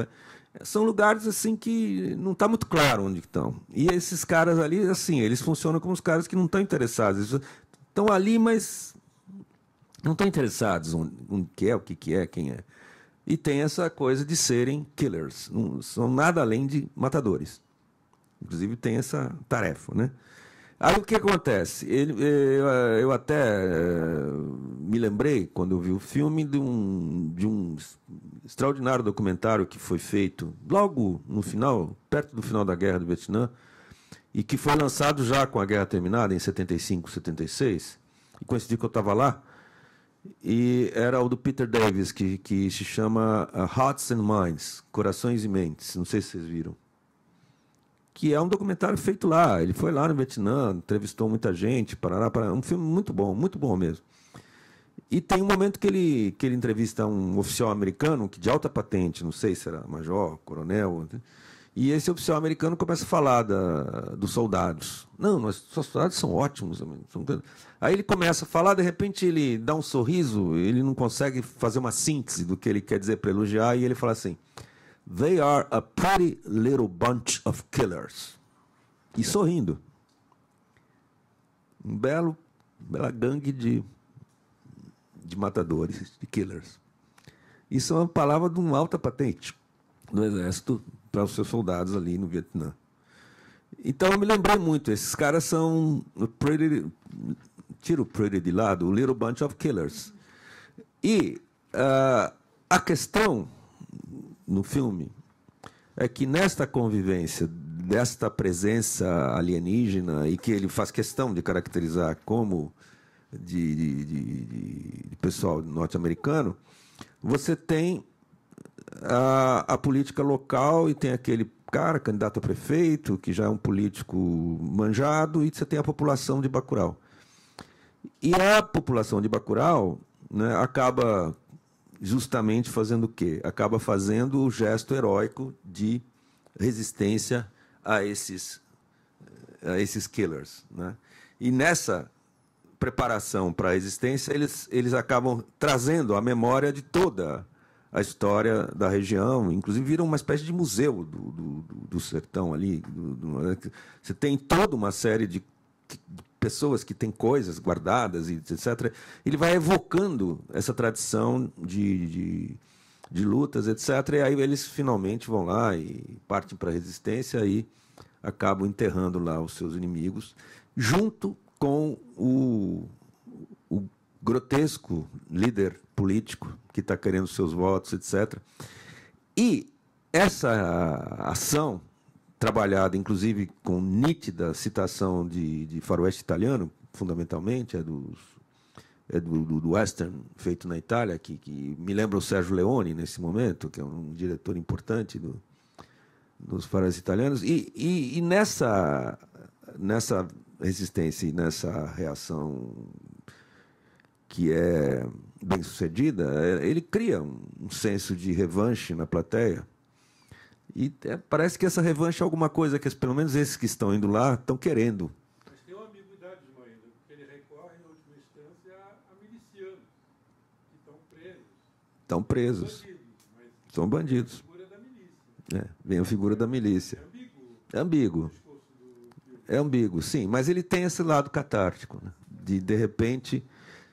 são lugares assim que não está muito claro onde estão. E esses caras ali, assim, eles funcionam como os caras que não estão interessados. Eles estão ali, mas não estão interessados onde que é, o que é, quem é. E tem essa coisa de serem killers. Não são nada além de matadores. Inclusive tem essa tarefa, né? Aí o que acontece? Eu até me lembrei, quando eu vi o filme, de um extraordinário documentário que foi feito logo no final, perto do final da Guerra do Vietnã, e que foi lançado já com a guerra terminada, em 75, 76, e coincidiu que eu estava lá, e era o do Peter Davis, que se chama Hearts and Minds, Corações e Mentes, não sei se vocês viram. Que é um documentário feito lá. Ele foi lá no Vietnã, entrevistou muita gente, um filme muito bom mesmo. E tem um momento que ele entrevista um oficial americano de alta patente, não sei se era major, coronel, e esse oficial americano começa a falar dos soldados. Não, os soldados são ótimos. Aí ele começa a falar, de repente ele dá um sorriso, ele não consegue fazer uma síntese do que ele quer dizer para elogiar, e ele fala assim: "They are a pretty little bunch of killers." E sorrindo. Bela gangue de matadores, de killers. Isso é uma palavra de uma alta patente do exército para os seus soldados ali no Vietnã. Então eu me lembrei muito, esses caras são tira o pretty de lado, o little bunch of killers. E a questão no filme é que nesta convivência desta presença alienígena, e que ele faz questão de caracterizar como de pessoal norte-americano, você tem a política local, e tem aquele cara, candidato a prefeito, que já é um político manjado, e você tem a população de Bacurau. E a população de Bacurau, né, acaba justamente fazendo o quê? Acaba fazendo o gesto heróico de resistência a esses killers, né? E nessa preparação para a resistência, eles acabam trazendo a memória de toda a história da região, inclusive viram uma espécie de museu do sertão ali. Você tem toda uma série de pessoas que têm coisas guardadas, etc. Ele vai evocando essa tradição de lutas, etc. E aí eles finalmente vão lá e partem para a resistência, e acabam enterrando lá os seus inimigos, junto com o grotesco líder político que está querendo seus votos, etc. E essa ação, trabalhada inclusive com nítida citação de faroeste italiano, fundamentalmente, é do western feito na Itália, que me lembra o Sérgio Leone nesse momento, que é um diretor importante dos faróis italianos, e nessa resistência e nessa reação que é bem sucedida, ele cria um senso de revanche na plateia, e parece que essa revanche é alguma coisa que pelo menos esses que estão indo lá estão querendo. Mas tem uma ambiguidade, Ismael, porque ele recorre, em última instância, a milicianos que estão presos. Estão presos. São bandidos. Vem a figura da milícia. É ambíguo. É ambíguo, sim, mas ele tem esse lado catártico, né? De repente,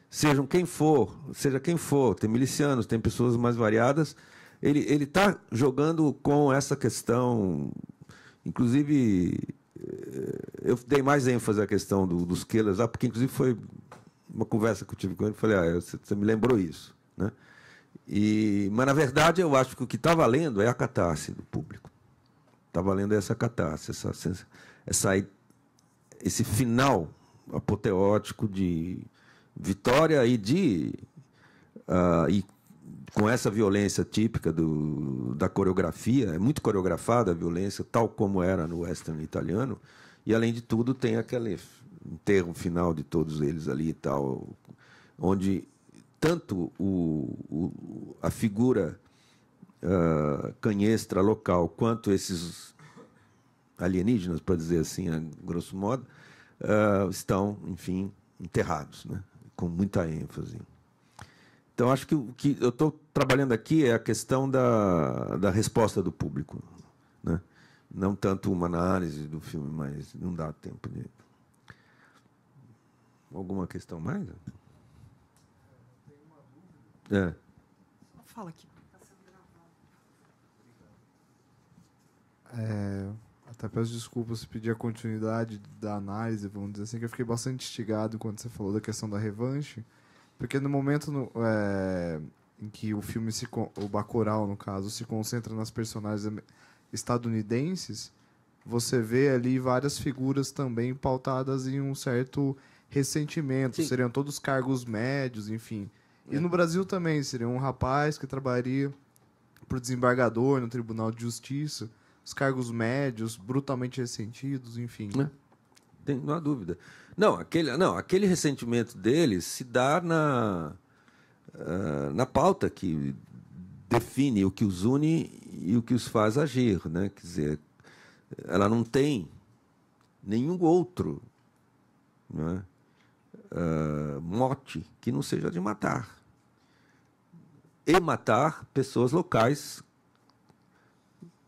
seja quem for, tem milicianos, tem pessoas mais variadas, ele está jogando com essa questão, inclusive, eu dei mais ênfase à questão dos killers lá, porque inclusive foi uma conversa que eu tive com ele, falei, você me lembrou isso, né? Mas, na verdade, eu acho que o que está valendo é a catarse do público. Está valendo essa catarse, esse final apoteótico de vitória e com essa violência típica da coreografia. É muito coreografada a violência, tal como era no western italiano, e, além de tudo, tem aquele enterro final de todos eles ali e tal, onde tanto a figura canhestra local quanto esses alienígenas, para dizer assim, a grosso modo, estão, enfim, enterrados, né? Com muita ênfase. Então, acho que o que eu estou trabalhando aqui é a questão da resposta do público, né? Não tanto uma análise do filme, mas não dá tempo de... Alguma questão mais? Fala aqui. Até peço desculpas se pedir a continuidade da análise, vamos dizer assim, que eu fiquei bastante instigado quando você falou da questão da revanche, porque no momento em que o filme, o Bacurau, no caso, se concentra nas personagens estadunidenses, você vê ali várias figuras também pautadas em um certo ressentimento. Sim. Seriam todos cargos médios, enfim. E no Brasil também seria um rapaz que trabalharia por desembargador no Tribunal de Justiça, os cargos médios, brutalmente ressentidos, enfim. Não há dúvida. Não, aquele ressentimento deles se dá na pauta que define o que os une e o que os faz agir, né? Quer dizer, ela não tem nenhum outro, né, mote que não seja de matar. E matar pessoas locais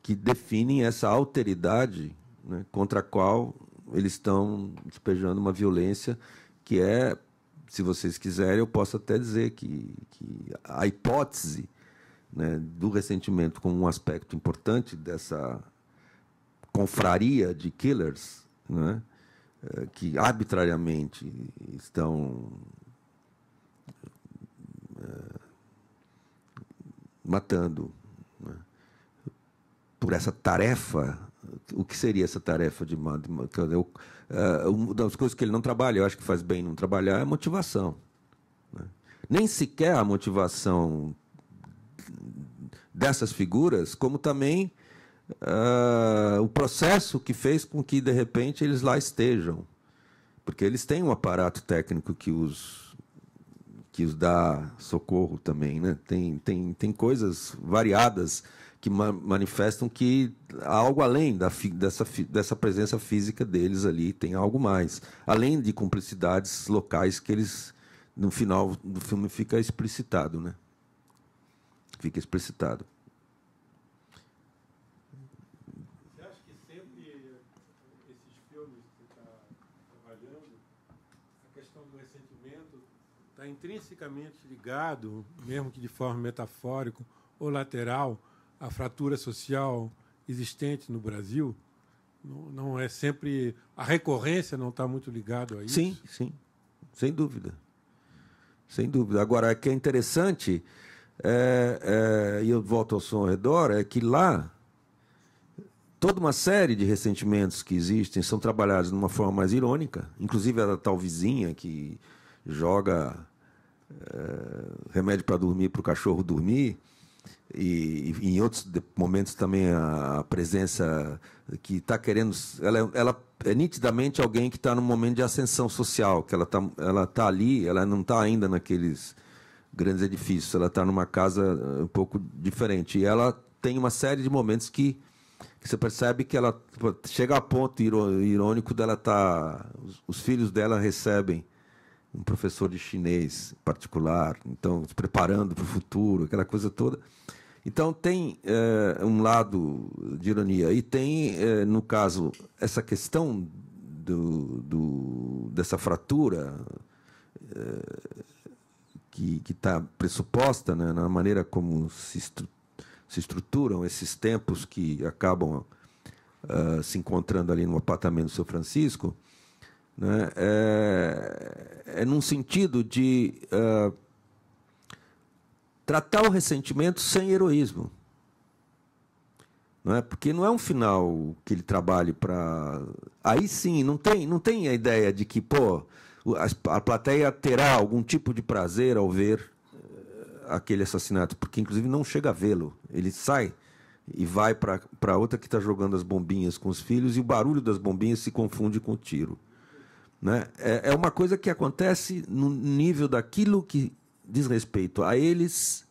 que definem essa alteridade, né, contra a qual eles estão despejando uma violência que é, se vocês quiserem, eu posso até dizer que a hipótese, né, do ressentimento como um aspecto importante dessa confraria de killers, né, que arbitrariamente estão matando, né, por essa tarefa. O que seria essa tarefa de uma das coisas que ele não trabalha, eu acho que faz bem não trabalhar, é a motivação, né? Nem sequer a motivação dessas figuras, como também o processo que fez com que, de repente, eles lá estejam. Porque eles têm um aparato técnico que os dá socorro também, né? Tem coisas variadas que manifestam que há algo além dessa presença física deles ali, tem algo mais. Além de cumplicidades locais que eles, no final do filme, fica explicitado, né? Fica explicitado. Você acha que sempre esses filmes que você está trabalhando, a questão do ressentimento está intrinsecamente ligado, mesmo que de forma metafórica ou lateral, a fratura social existente no Brasil, Não é sempre... A recorrência não está muito ligado a isso? Sim, sim. Sem dúvida. Sem dúvida. Agora, o que é interessante, e eu volto ao Som ao Redor, é que lá toda uma série de ressentimentos que existem são trabalhados de uma forma mais irônica, inclusive a da tal vizinha que joga remédio para dormir para o cachorro dormir, e em outros momentos também a presença que está querendo... Ela é nitidamente alguém que está num momento de ascensão social, que ela tá ali, ela não está ainda naqueles grandes edifícios, ela está numa casa um pouco diferente. E ela tem uma série de momentos que você percebe que ela chega a ponto irônico dela estar... Os filhos dela recebem um professor de chinês particular, então, se preparando para o futuro, aquela coisa toda. Então, tem um lado de ironia. E tem, no caso, essa questão dessa fratura que está pressuposta, né, na maneira como se estruturam esses tempos que acabam se encontrando ali no apartamento do São Francisco, né, num sentido de tratar o ressentimento sem heroísmo. Não é? Porque não é um final que ele trabalhe para... Aí sim, não tem a ideia de que a plateia terá algum tipo de prazer ao ver aquele assassinato, porque inclusive não chega a vê-lo. Ele sai e vai para outra que está jogando as bombinhas com os filhos e o barulho das bombinhas se confunde com o tiro. Né? É uma coisa que acontece no nível daquilo que diz respeito a eles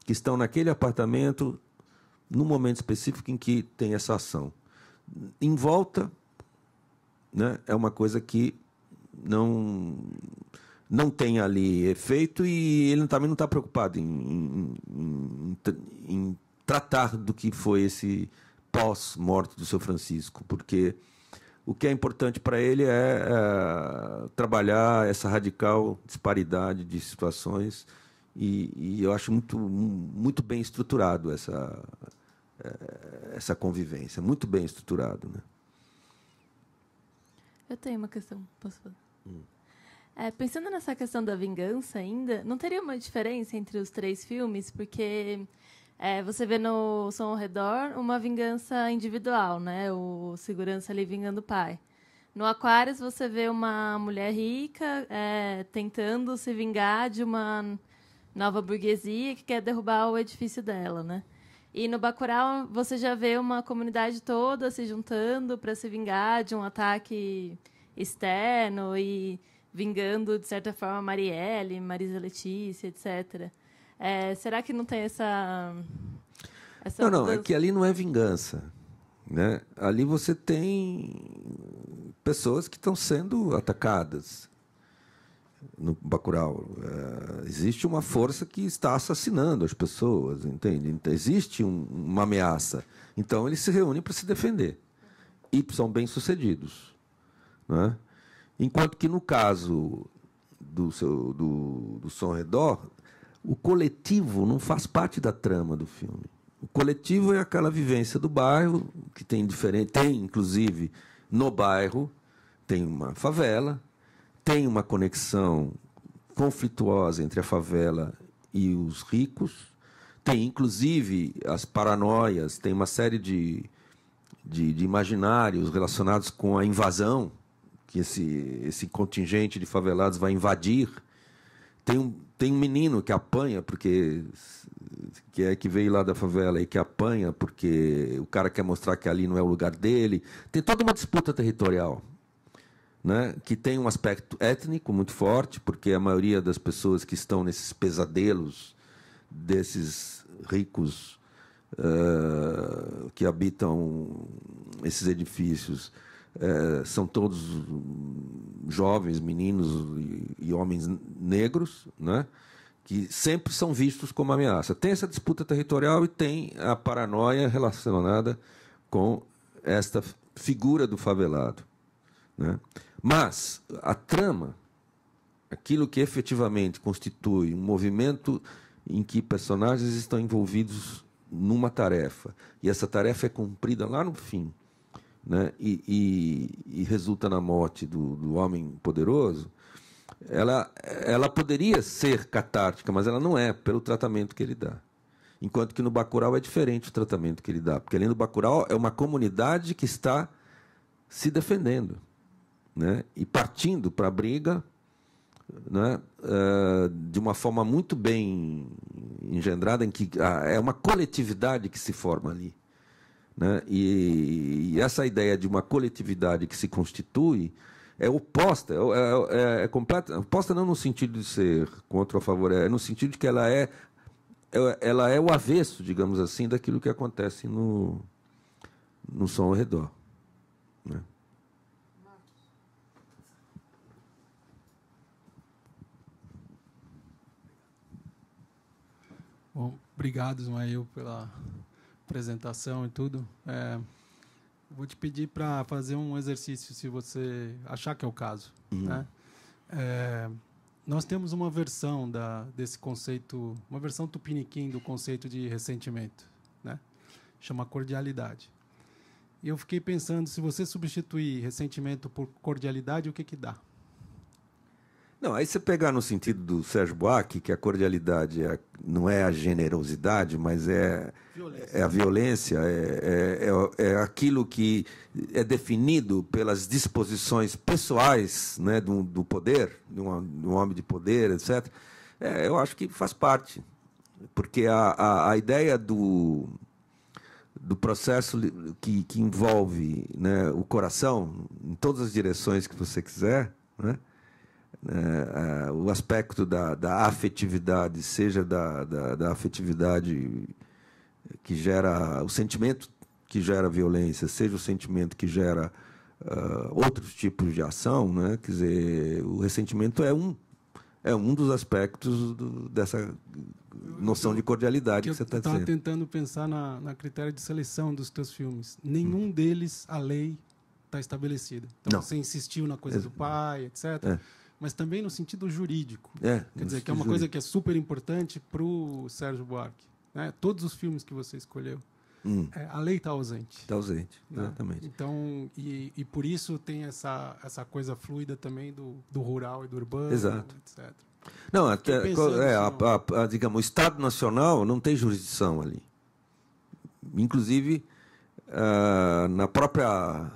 que estão naquele apartamento no momento específico em que tem essa ação. Em volta, né, é uma coisa que não tem ali efeito e ele também não está preocupado em tratar do que foi esse pós-morte do São Francisco, porque o que é importante para ele é trabalhar essa radical disparidade de situações e eu acho muito bem estruturado essa convivência, muito bem estruturado, né? Eu tenho uma questão, posso falar? Pensando nessa questão da vingança ainda, não teria uma diferença entre os 3 filmes? Porque você vê no Som ao Redor uma vingança individual, né? O segurança ali vingando o pai. No Aquários, você vê uma mulher rica tentando se vingar de uma nova burguesia que quer derrubar o edifício dela, né? E no Bacurau, você já vê uma comunidade toda se juntando para se vingar de um ataque externo e vingando, de certa forma, Marielle, Marisa Letícia, etc. Será que não tem essa Não, é que ali não é vingança, né? Ali você tem pessoas que estão sendo atacadas no Bacurau. Existe uma força que está assassinando as pessoas, entende? Então, existe uma ameaça. Então, eles se reúnem para se defender. E são bem-sucedidos. Né? Enquanto que, no caso do Som ao Redor, o coletivo não faz parte da trama do filme. O coletivo é aquela vivência do bairro, que tem, inclusive, no bairro, tem uma favela, tem uma conexão conflituosa entre a favela e os ricos, tem, inclusive, as paranoias, tem uma série de imaginários relacionados com a invasão, que esse contingente de favelados vai invadir. Tem um menino que apanha, que veio lá da favela e que apanha porque o cara quer mostrar que ali não é o lugar dele. Tem toda uma disputa territorial, né, que tem um aspecto étnico muito forte, porque a maioria das pessoas que estão nesses pesadelos desses ricos que habitam esses edifícios são todos jovens, meninos e homens negros, né, que sempre são vistos como ameaça. Tem essa disputa territorial e tem a paranoia relacionada com esta figura do favelado, né? Mas a trama, aquilo que efetivamente constitui um movimento em que personagens estão envolvidos numa tarefa, e essa tarefa é cumprida lá no fim, né, e resulta na morte do homem poderoso, ela poderia ser catártica, mas ela não é, pelo tratamento que ele dá. Enquanto que no Bacurau é diferente o tratamento que ele dá, porque além do Bacurau é uma comunidade que está se defendendo, né, e partindo para a briga, né, de uma forma muito bem engendrada, em que é uma coletividade que se forma ali, né, e essa ideia de uma coletividade que se constitui é oposta, é completa, oposta não no sentido de ser contra ou a favor, é no sentido de que ela é o avesso, digamos assim, daquilo que acontece no som ao redor, né? Bom, obrigado, Ismael, pela apresentação e tudo. Vou te pedir para fazer um exercício, se você achar que é o caso. Né? Nós temos uma versão desse conceito, uma versão tupiniquim do conceito de ressentimento, né? Chama cordialidade. E eu fiquei pensando, se você substituir ressentimento por cordialidade, o que dá? Não, aí você pegar no sentido do Sérgio Buarque, que a cordialidade não é a generosidade, mas é a violência, é aquilo que é definido pelas disposições pessoais, né, do poder, de um homem de poder, etc. Eu acho que faz parte, porque a ideia do processo que envolve, né, o coração, em todas as direções que você quiser, né, o aspecto da afetividade, seja da afetividade que gera o sentimento que gera violência, seja o sentimento que gera outros tipos de ação, né? Quer dizer, o ressentimento é um dos aspectos dessa noção de cordialidade que você está dizendo. Eu estava tentando pensar na critério de seleção dos teus filmes. Nenhum deles, a lei está estabelecida. Então, você insistiu na coisa do pai, etc., mas também no sentido jurídico. Quer dizer, que é uma coisa que é super importante para o Sérgio Buarque. Né? Todos os filmes que você escolheu, a lei está ausente. Está ausente, né? Exatamente. Então, e por isso tem essa coisa fluida também do rural e do urbano, exato, etc. Não, até, digamos, o Estado Nacional não tem jurisdição ali. Inclusive, na própria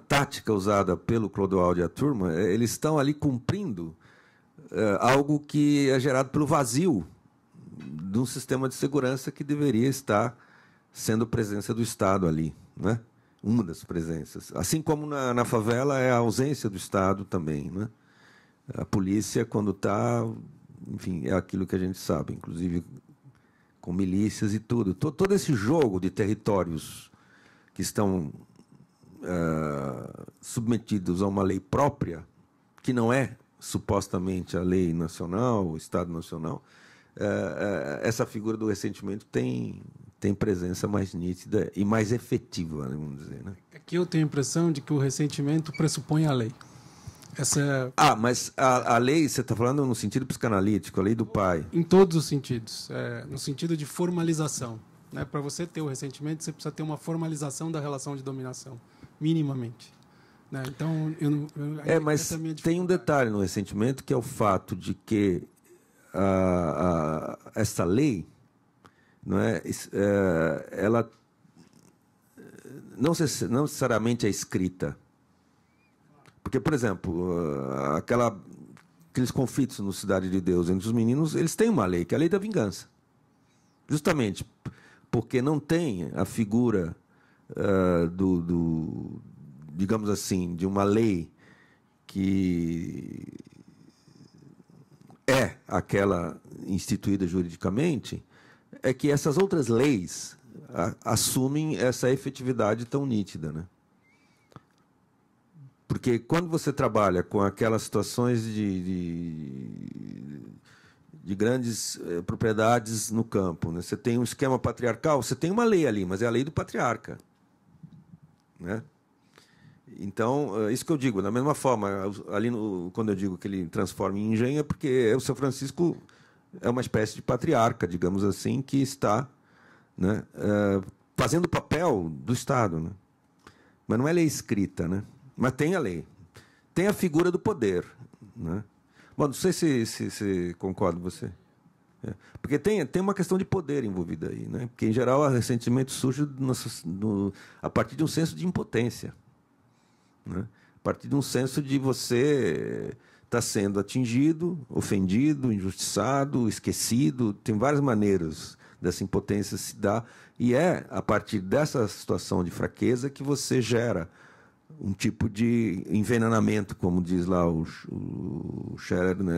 tática usada pelo Clodoaldo e a turma, eles estão ali cumprindo algo que é gerado pelo vazio de um sistema de segurança que deveria estar sendo presença do Estado ali, né? Uma das presenças. Assim como na favela é a ausência do Estado também, né? A polícia, quando está, enfim, é aquilo que a gente sabe, inclusive com milícias e tudo. Todo esse jogo de territórios que estão submetidos a uma lei própria, que não é supostamente a lei nacional, o Estado Nacional, essa figura do ressentimento tem presença mais nítida e mais efetiva, vamos dizer, né? Aqui eu tenho a impressão de que o ressentimento pressupõe a lei. Mas a lei, você está falando no sentido psicanalítico, a lei do pai. Em todos os sentidos. No sentido de formalização. Né? Para você ter o ressentimento, você precisa ter uma formalização da relação de dominação, minimamente. Né? Então, mas tem um detalhe no ressentimento, que é o fato de que essa lei, não é, ela não necessariamente é escrita. Porque, por exemplo, aqueles conflitos no Cidade de Deus entre os meninos, eles têm uma lei, que é a lei da vingança. Justamente porque não tem a figura digamos assim, de uma lei que é aquela instituída juridicamente, é que essas outras leis assumem essa efetividade tão nítida, né? Porque quando você trabalha com aquelas situações de grandes propriedades no campo, né? Você tem um esquema patriarcal, você tem uma lei ali, mas é a lei do patriarca, né? Então, isso que eu digo, da mesma forma, ali quando eu digo que ele transforma em engenho, é porque o São Francisco é uma espécie de patriarca, digamos assim, que está, né, fazendo o papel papel do Estado, né? Mas não é lei escrita, né? Mas tem a lei. Tem a figura do poder, né? Bom, não sei se concorda você. Porque tem uma questão de poder envolvida aí, né? Porque, em geral, o ressentimento surge a partir de um senso de impotência, né? A partir de um senso de você estar sendo atingido, ofendido, injustiçado, esquecido. Tem várias maneiras dessa impotência se dar. E é a partir dessa situação de fraqueza que você gera um tipo de envenenamento, como diz lá o Scherer, né?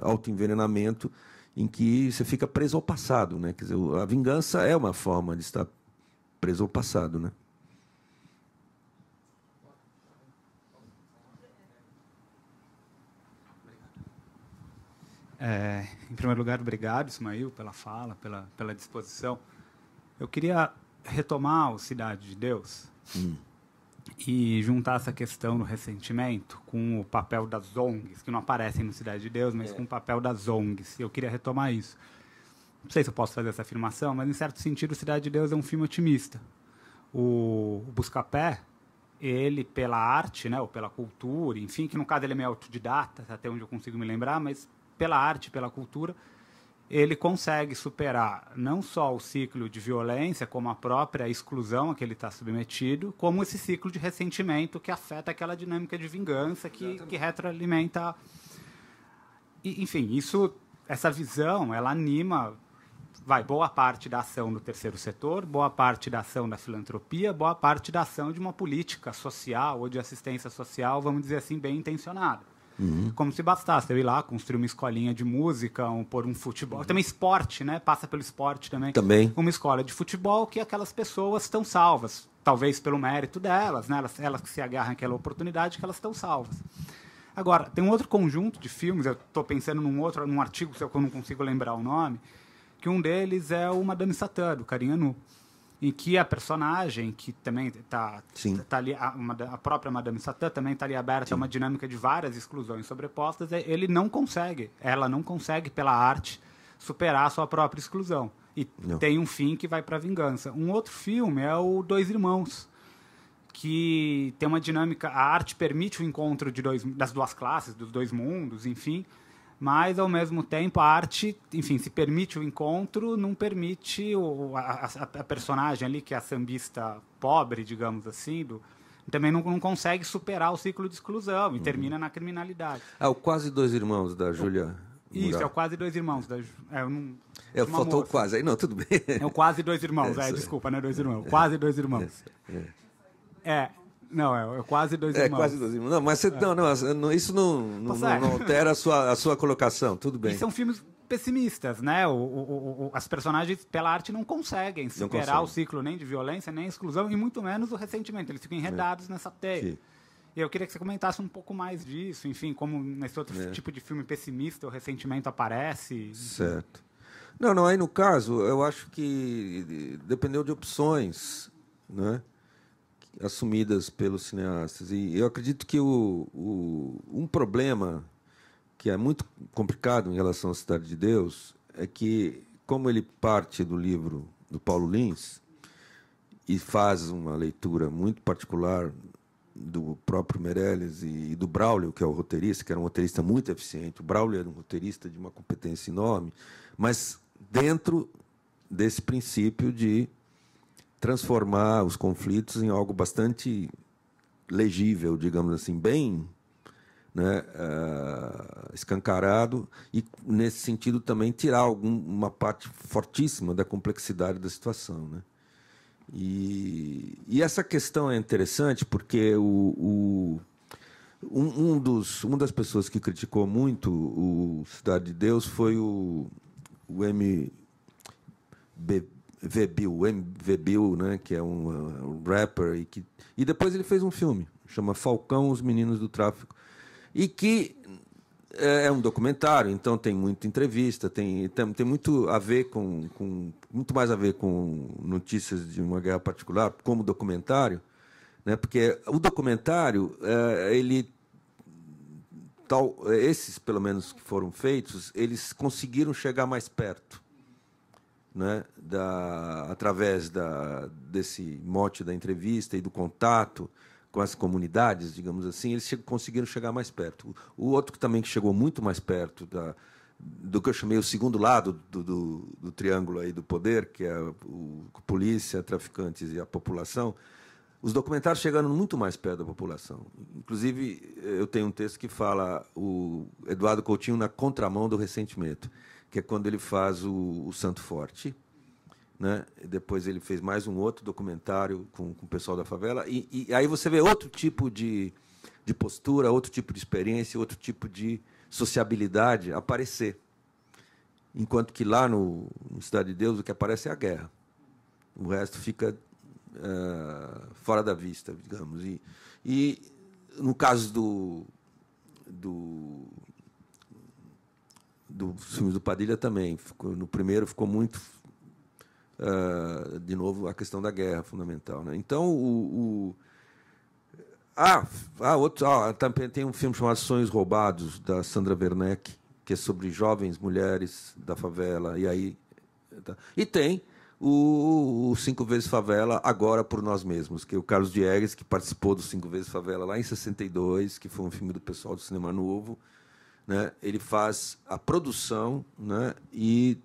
Autoenvenenamento, em que você fica preso ao passado, né? Quer dizer, a vingança é uma forma de estar preso ao passado, né? Em primeiro lugar, obrigado, Ismael, pela fala, pela disposição. Eu queria retomar o Cidade de Deus e juntar essa questão do ressentimento com o papel das ONGs, que não aparecem no Cidade de Deus, mas com o papel das ONGs. Eu queria retomar isso. Não sei se eu posso fazer essa afirmação, mas, em certo sentido, Cidade de Deus é um filme otimista. O Buscapé, ele, pela arte, né, ou pela cultura, enfim, que no caso ele é meio autodidata, até onde eu consigo me lembrar, mas pela arte, pela cultura, ele consegue superar não só o ciclo de violência, como a própria exclusão a que ele está submetido, como esse ciclo de ressentimento que afeta aquela dinâmica de vingança que retroalimenta. E, enfim, essa visão, ela anima boa parte da ação do terceiro setor, boa parte da ação da filantropia, boa parte da ação de uma política social ou de assistência social, vamos dizer assim, bem intencionada. Como se bastasse eu ir lá, construir uma escolinha de música, pôr um futebol. Também esporte, né? Passa pelo esporte também. Uma escola de futebol que aquelas pessoas estão salvas. Talvez pelo mérito delas, né? Elas que se agarram àquela oportunidade, que elas estão salvas. Agora, tem um outro conjunto de filmes, eu estou pensando num artigo seu que eu não consigo lembrar o nome, que um deles é o Madame Satã, do Carinha Nu, em que a personagem, que também está ali, a própria Madame Satã também está ali aberta a uma dinâmica de várias exclusões sobrepostas, ela não consegue, pela arte, superar a sua própria exclusão. E tem um fim que vai para a vingança. Um outro filme é o Dois Irmãos, que tem uma dinâmica, a arte permite o encontro das duas classes, dos dois mundos, enfim, mas, ao mesmo tempo, a arte, enfim, se permite o encontro, não permite a personagem ali, que é a sambista pobre, digamos assim, também não consegue superar o ciclo de exclusão e termina na criminalidade. O Quase Dois Irmãos, da Júlia. Isso, é o Quase Dois Irmãos. Faltou o quase. Aí, não, tudo bem. É o Quase Dois Irmãos. Desculpa, não é Dois Irmãos. Quase Dois Irmãos. Não, é Quase Dois Irmãos. Quase Dois Irmãos. Não, mas isso não altera a sua colocação. Tudo bem. E são filmes pessimistas, né? As personagens, pela arte, não conseguem superar o ciclo nem de violência, nem exclusão, e muito menos o ressentimento. Eles ficam enredados nessa teia. Sim. E eu queria que você comentasse um pouco mais disso, enfim, como nesse outro tipo de filme pessimista o ressentimento aparece. Certo. Não, aí no caso, eu acho que dependeu de opções, né, assumidas pelos cineastas. E eu acredito que um problema que é muito complicado em relação à Cidade de Deus é que, como ele parte do livro do Paulo Lins e faz uma leitura muito particular do próprio Meirelles e do Braulio, que é o roteirista, que era um roteirista muito eficiente. O Braulio era um roteirista de uma competência enorme, mas dentro desse princípio de transformar os conflitos em algo bastante legível, digamos assim, bem, né, escancarado, e, nesse sentido, também tirar uma parte fortíssima da complexidade da situação, né? E essa questão é interessante porque uma das pessoas que criticou muito o Cidade de Deus foi o MV Bill, né, que é um rapper, e depois ele fez um filme, chama Falcão, Os Meninos do Tráfico, e que é um documentário, então tem muita entrevista, tem muito a ver muito mais a ver com notícias de uma guerra particular, como documentário, né? Porque o documentário, esses pelo menos que foram feitos, eles conseguiram chegar mais perto né, através desse mote da entrevista e do contato com as comunidades, digamos assim, eles conseguiram chegar mais perto. O outro também que chegou muito mais perto do que eu chamei o segundo lado do triângulo aí do poder, que é o polícia, traficantes e a população, os documentários chegando muito mais perto da população. Inclusive, eu tenho um texto que fala o Eduardo Coutinho na contramão do ressentimento, que é quando ele faz o Santo Forte, né? Depois ele fez mais um outro documentário com o pessoal da favela, e aí você vê outro tipo de postura, outro tipo de experiência, outro tipo de sociabilidade aparecer. Enquanto que lá no Cidade de Deus o que aparece é a guerra. O resto fica fora da vista, digamos. E no caso dos filmes do Padilha também. No primeiro ficou muito, de novo, a questão da guerra fundamental, né? Então, também tem um filme chamado Sonhos Roubados, da Sandra Werneck, que é sobre jovens mulheres da favela. E tem o 5 Vezes Favela, Agora por Nós Mesmos, que é o Carlos Diegues, que participou do 5 Vezes Favela lá em 62, que foi um filme do pessoal do Cinema Novo, né? Ele faz a produção, né? E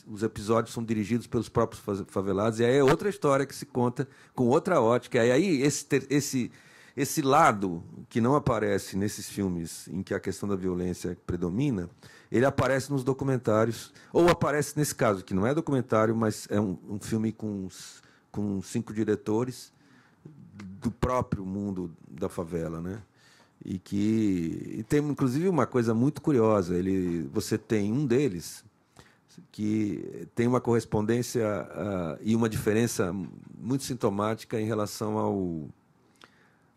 os episódios são dirigidos pelos próprios favelados, e aí é outra história que se conta com outra ótica. E aí esse lado que não aparece nesses filmes em que a questão da violência predomina, ele aparece nos documentários, ou aparece nesse caso, que não é documentário, mas é um filme com 5 diretores do próprio mundo da favela, né? E tem, inclusive, uma coisa muito curiosa. Você tem um deles que tem uma correspondência e uma diferença muito sintomática em relação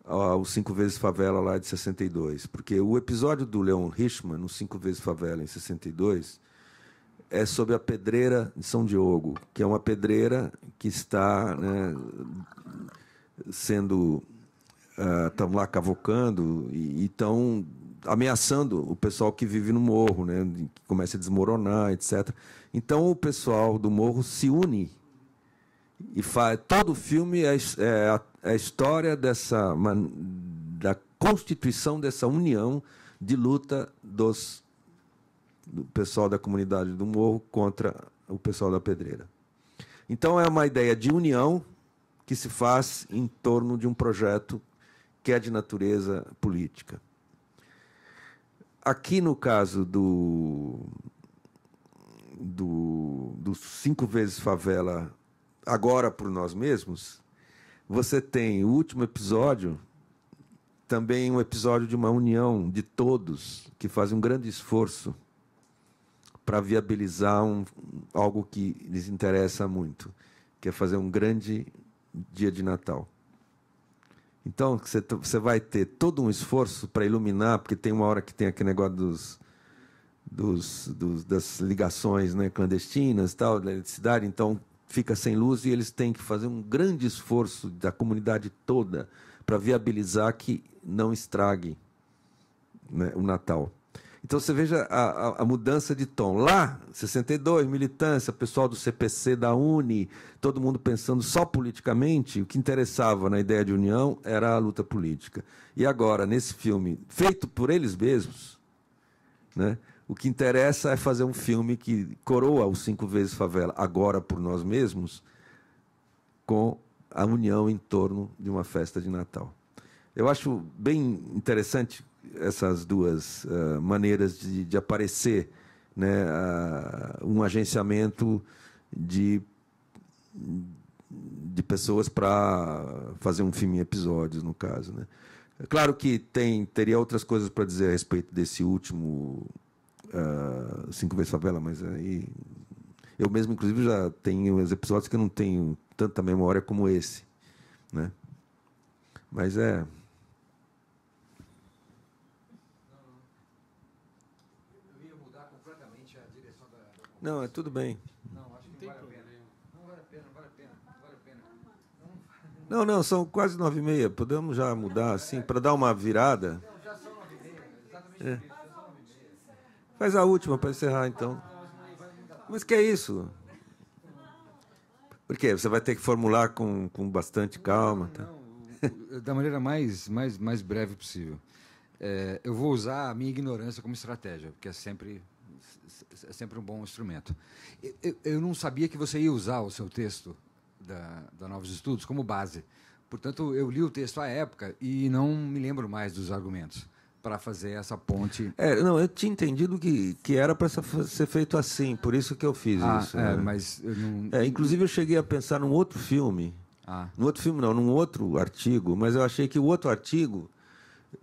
ao 5 Vezes Favela lá de 62, porque o episódio do Leon Richman, no 5 Vezes Favela, em 62, é sobre a pedreira de São Diogo, que é uma pedreira que está, né, estão lá cavocando e estão ameaçando o pessoal que vive no morro, né, que começa a desmoronar, etc. Então, o pessoal do morro se une e todo o filme é a história da constituição dessa união de luta do pessoal da comunidade do morro contra o pessoal da pedreira. Então, é uma ideia de união que se faz em torno de um projeto que é de natureza política. Aqui, no caso do 5 Vezes Favela, Agora por Nós Mesmos, você tem o último episódio, também um episódio de uma união de todos que fazem um grande esforço para viabilizar algo que lhes interessa muito, que é fazer um grande dia de Natal. Então, você vai ter todo um esforço para iluminar, porque tem uma hora que tem aquele negócio das ligações, né, clandestinas, tal, da eletricidade, então fica sem luz e eles têm que fazer um grande esforço da comunidade toda para viabilizar que não estrague, né, o Natal. Então, você veja a mudança de tom. Lá, 62, militância, pessoal do CPC, da UNE, todo mundo pensando só politicamente, o que interessava na ideia de união era a luta política. E agora, nesse filme, feito por eles mesmos, né, o que interessa é fazer um filme que coroa os 5 Vezes Favela, Agora por Nós Mesmos, com a união em torno de uma festa de Natal. Eu acho bem interessante essas duas maneiras de aparecer, né, um agenciamento de pessoas para fazer um filme em episódios, no caso, né. É claro que teria outras coisas para dizer a respeito desse último 5 Vezes Favela, mas aí eu mesmo, inclusive, já tenho os episódios que eu não tenho tanta memória como esse, né. Mas Não, é tudo bem. Não, acho que não vale a pena. Não vale a pena, vale a pena, vale a pena. Não, são quase 9h30. Podemos já mudar, assim, para dar uma virada? Não, já são 9h30, exatamente isso, já são 9h30. Faz a última para encerrar, então. Mas que é isso? Por quê? Você vai ter que formular com bastante calma. Tá? Não, da maneira mais breve possível. Eu vou usar a minha ignorância como estratégia, porque é sempre um bom instrumento. Eu não sabia que você ia usar o seu texto da Novos Estudos como base. Portanto, eu li o texto à época e não me lembro mais dos argumentos para fazer essa ponte. Não, eu tinha entendido que era para ser feito assim, por isso que eu fiz isso. Né? Mas eu não... Inclusive, eu cheguei a pensar num outro filme. Num outro artigo, mas eu achei que o outro artigo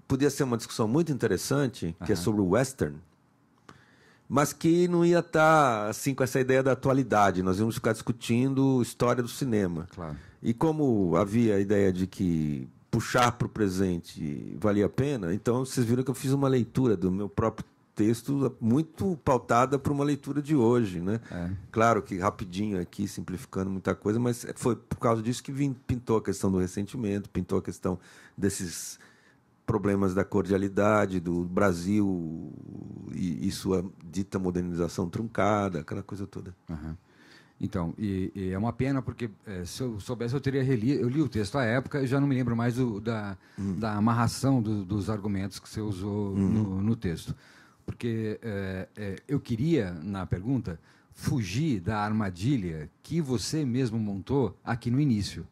podia ser uma discussão muito interessante, que é sobre o western, mas que não ia estar assim com essa ideia da atualidade. Nós íamos ficar discutindo história do cinema. Claro. E como havia a ideia de que puxar para o presente valia a pena, então vocês viram que eu fiz uma leitura do meu próprio texto muito pautada para uma leitura de hoje, né? Claro que rapidinho aqui, simplificando muita coisa, mas foi por causa disso que pintou a questão do ressentimento, pintou a questão desses problemas da cordialidade do Brasil e sua dita modernização truncada, aquela coisa toda. Então, e é uma pena porque se eu soubesse eu teria relido, eu li o texto à época e já não me lembro mais da amarração dos argumentos que você usou no texto. Porque eu queria, na pergunta, fugir da armadilha que você mesmo montou aqui no início,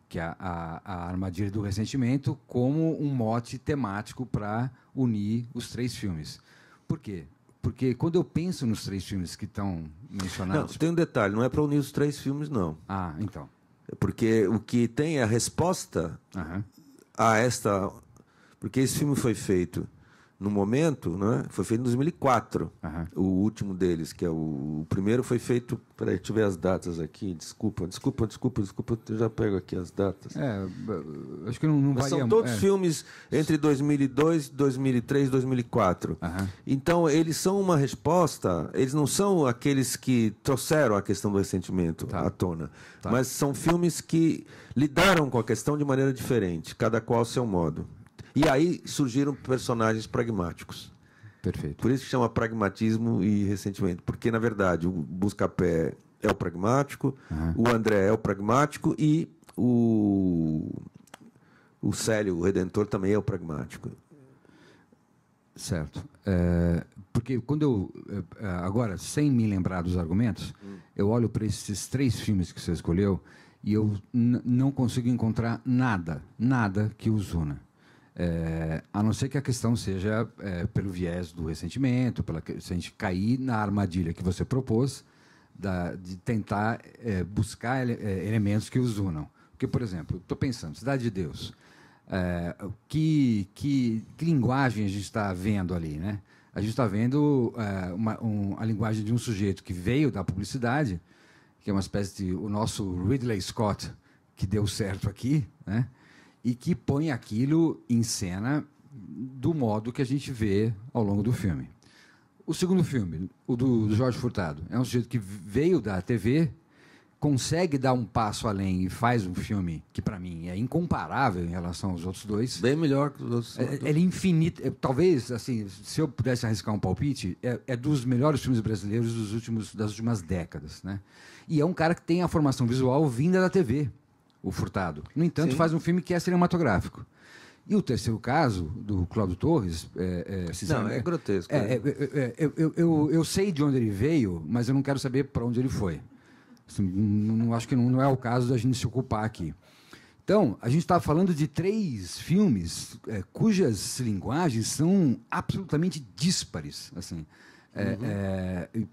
que é a armadilha do ressentimento como um mote temático para unir os três filmes. Por quê? Porque quando eu penso nos três filmes que estão mencionados... Não, tem um detalhe, não é para unir os três filmes, não. Então. Porque o que tem é a resposta a esta... Porque esse filme foi feito no momento, né? Foi feito em 2004, o último deles, que é o primeiro foi feito... Peraí, deixa eu ver as datas aqui, desculpa, eu já pego aqui as datas. Acho que não valia... São todos filmes entre 2002, 2003 e 2004. Então, eles são uma resposta, eles não são aqueles que trouxeram a questão do ressentimento à tona, mas são filmes que lidaram com a questão de maneira diferente, cada qual ao seu modo. E aí surgiram personagens pragmáticos. Perfeito. Por isso que chama pragmatismo e ressentimento. Porque, na verdade, o Buscapé é o pragmático, o André é o pragmático e o Célio, o Redentor, também é o pragmático. Certo. Porque quando eu... Agora, sem me lembrar dos argumentos, eu olho para esses três filmes que você escolheu e eu não consigo encontrar nada que os una. A não ser que a questão seja pelo viés do ressentimento, se a gente cair na armadilha que você propôs, de tentar buscar elementos que os unam. Porque, por exemplo, estou pensando, Cidade de Deus, que linguagem a gente está vendo ali, né? A gente está vendo a linguagem de um sujeito que veio da publicidade, que é uma espécie de o nosso Ridley Scott, que deu certo aqui, né? E que põe aquilo em cena do modo que a gente vê ao longo do filme. O segundo filme, o do Jorge Furtado, é um sujeito que veio da TV, consegue dar um passo além e faz um filme que, para mim, é incomparável em relação aos outros dois. Bem melhor que os outros. Ele é infinito. Talvez, assim, se eu pudesse arriscar um palpite, é dos melhores filmes brasileiros das últimas décadas, né? E é um cara que tem a formação visual vinda da TV. O Furtado. No entanto, faz um filme que é cinematográfico. E o terceiro caso, do Cláudio Torres... é grotesco. Eu sei de onde ele veio, mas eu não quero saber para onde ele foi. Assim, acho que não é o caso da gente se ocupar aqui. Então, a gente está falando de três filmes cujas linguagens são absolutamente díspares. Assim.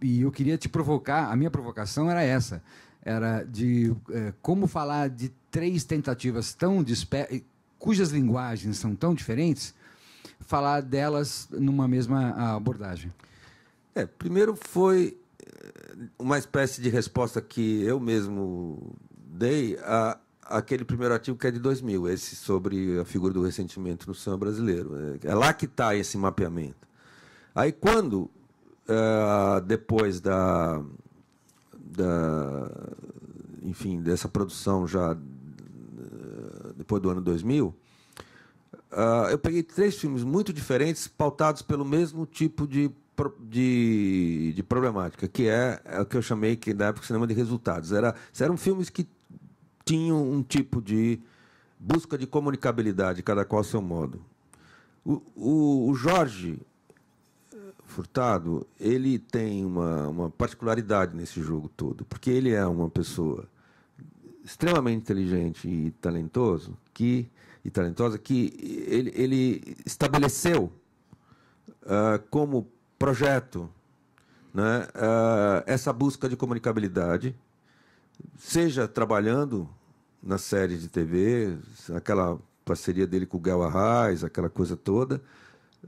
E eu queria te provocar, a minha provocação era essa, era de como falar de três tentativas tão cujas linguagens são tão diferentes, falar delas numa mesma abordagem. Primeiro foi uma espécie de resposta que eu mesmo dei àquele primeiro artigo que é de 2000, esse sobre a figura do ressentimento no cinema brasileiro. É lá que está esse mapeamento. Aí, quando, depois enfim, dessa produção já depois do ano 2000, eu peguei três filmes muito diferentes, pautados pelo mesmo tipo de de problemática, que é o que eu chamei que da época cinema de resultados. Eram filmes que tinham um tipo de busca de comunicabilidade, cada qual ao seu modo. O Jorge Furtado, ele tem uma particularidade nesse jogo todo, porque ele é uma pessoa extremamente inteligente e talentosa que ele estabeleceu como projeto, né, essa busca de comunicabilidade, seja trabalhando na série de TV, aquela parceria dele com o Guel Arraes, aquela coisa toda.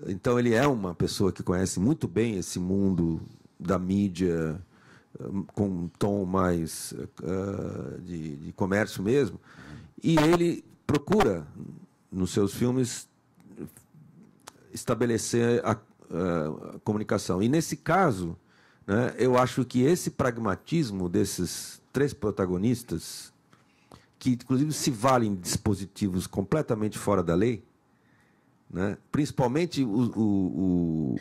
Então, ele é uma pessoa que conhece muito bem esse mundo da mídia, com um tom mais de comércio mesmo, e ele procura, nos seus filmes, estabelecer a comunicação. E, nesse caso, né, eu acho que esse pragmatismo desses três protagonistas, que, inclusive, se valem de dispositivos completamente fora da lei, né, principalmente o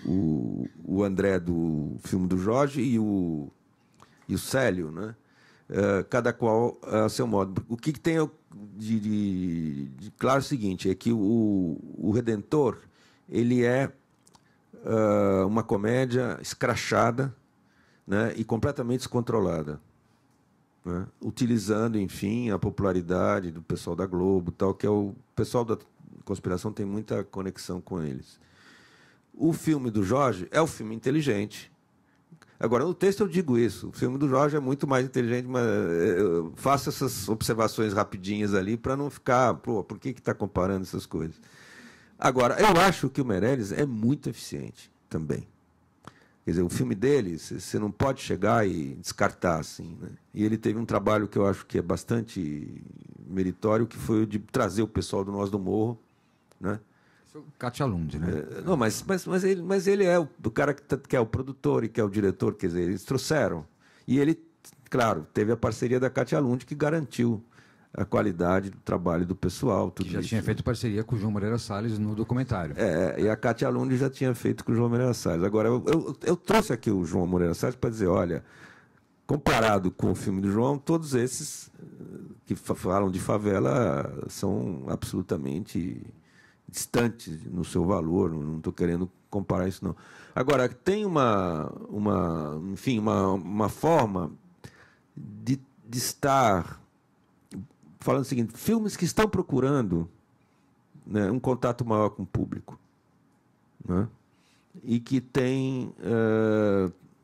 André do filme do Jorge e o Célio, né, cada qual a seu modo. O que tem de claro é o seguinte, é que o Redentor, ele é uma comédia escrachada, né, e completamente descontrolada, né, utilizando, enfim, a popularidade do pessoal da Globo, tal, que é o pessoal da conspiração tem muita conexão com eles. O filme do Jorge é um filme inteligente. Agora, no texto eu digo isso. O filme do Jorge é muito mais inteligente, mas eu faço essas observações rapidinhas ali para não ficar... por que está comparando essas coisas? Agora, eu acho que o Meirelles é muito eficiente também. Quer dizer, o filme dele, você não pode chegar e descartar, assim, né? E ele teve um trabalho que eu acho que é bastante meritório, que foi o de trazer o pessoal do Nós do Morro, né? Katia Lund, né? Não, mas ele é o cara que é o produtor e que é o diretor, quer dizer, eles trouxeram. E ele, claro, teve a parceria da Katia Lund, que garantiu a qualidade do trabalho do pessoal. Tudo que já isso, tinha feito parceria com o João Moreira Salles no documentário. E a Katia Lund já tinha feito com o João Moreira Salles. Agora, eu trouxe aqui o João Moreira Salles para dizer, olha, comparado com o filme do João, todos esses que falam de favela são absolutamente distantes no seu valor, não estou querendo comparar isso, não. Agora, tem uma forma de estar falando o seguinte, filmes que estão procurando, né, um contato maior com o público, né, e que tem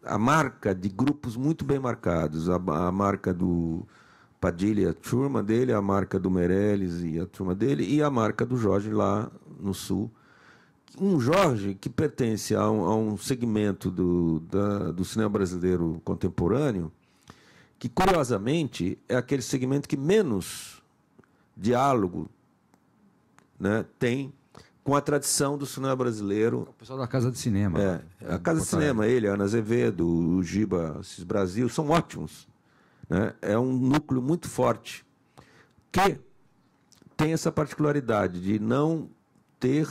a marca de grupos muito bem marcados, a marca do Padilha, a turma dele, a marca do Meirelles e a turma dele, e a marca do Jorge lá no Sul. Um Jorge que pertence a um segmento do cinema brasileiro contemporâneo, que, curiosamente, é aquele segmento que menos diálogo, né, tem com a tradição do cinema brasileiro. O pessoal da Casa de Cinema. A Casa de Cinema, ele, a Ana Azevedo, o Giba Assis Brasil, são ótimos. Né? É um núcleo muito forte que tem essa particularidade de não ter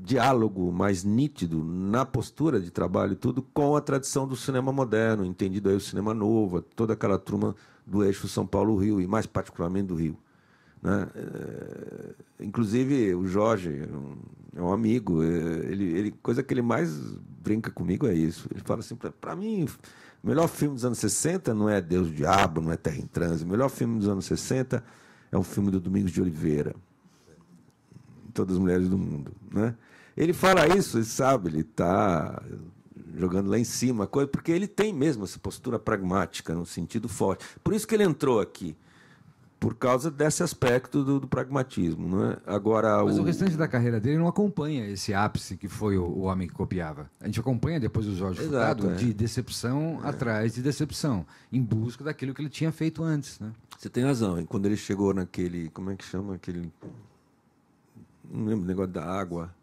diálogo mais nítido na postura de trabalho e tudo com a tradição do cinema moderno, entendido aí o cinema novo, toda aquela turma do eixo São Paulo-Rio, e mais particularmente do Rio. Né? Inclusive, o Jorge é um amigo, coisa que ele mais brinca comigo é isso. Ele fala assim, para mim, o melhor filme dos anos 60 não é Deus, o Diabo, não é Terra em Transe. O melhor filme dos anos 60 é um filme do Domingos de Oliveira, Todas as Mulheres do Mundo. Né? Ele fala isso, ele sabe, ele está jogando lá em cima, porque ele tem mesmo essa postura pragmática, no sentido forte. Por isso que ele entrou aqui, por causa desse aspecto do pragmatismo. Não é? Agora, mas o restante da carreira dele não acompanha esse ápice que foi o homem que copiava. A gente acompanha depois do Jorge Furtado de decepção atrás de decepção, em busca daquilo que ele tinha feito antes. Né? Você tem razão. E quando ele chegou naquele... Como é que chama? Aquele... Não lembro o negócio da água.